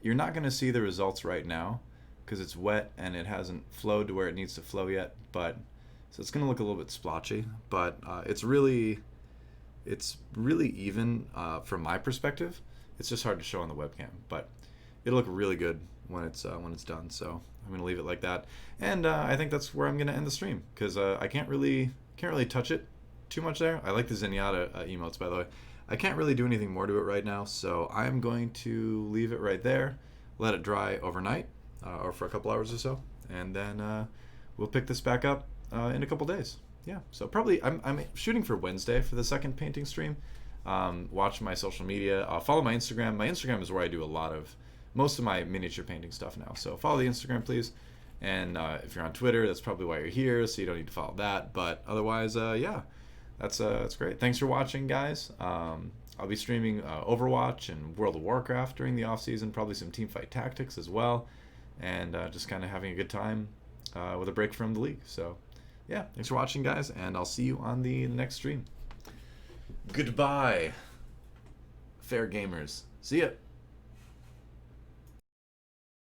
You're not going to see the results right now because it's wet and it hasn't flowed to where it needs to flow yet, but so it's going to look a little bit splotchy, but it's really even from my perspective. It's just hard to show on the webcam, but it'll look really good when it's done. So I'm going to leave it like that, and I think that's where I'm going to end the stream because I can't really touch it too much there. I like the Zenyatta emotes, by the way. I can't really do anything more to it right now, so I'm going to leave it right there, let it dry overnight, or for a couple hours or so, and then we'll pick this back up in a couple days. Yeah, so probably I'm shooting for Wednesday for the second painting stream. Watch my social media. Follow my Instagram. My Instagram is where I do most of my miniature painting stuff now, so follow the Instagram, please. And if you're on Twitter, that's probably why you're here, so you don't need to follow that. But otherwise, yeah. That's great. Thanks for watching, guys. I'll be streaming Overwatch and World of Warcraft during the off season, probably some Teamfight Tactics as well, and just kind of having a good time with a break from the league. So, yeah, thanks for watching, guys, and I'll see you on the next stream. Goodbye, fair gamers. See ya.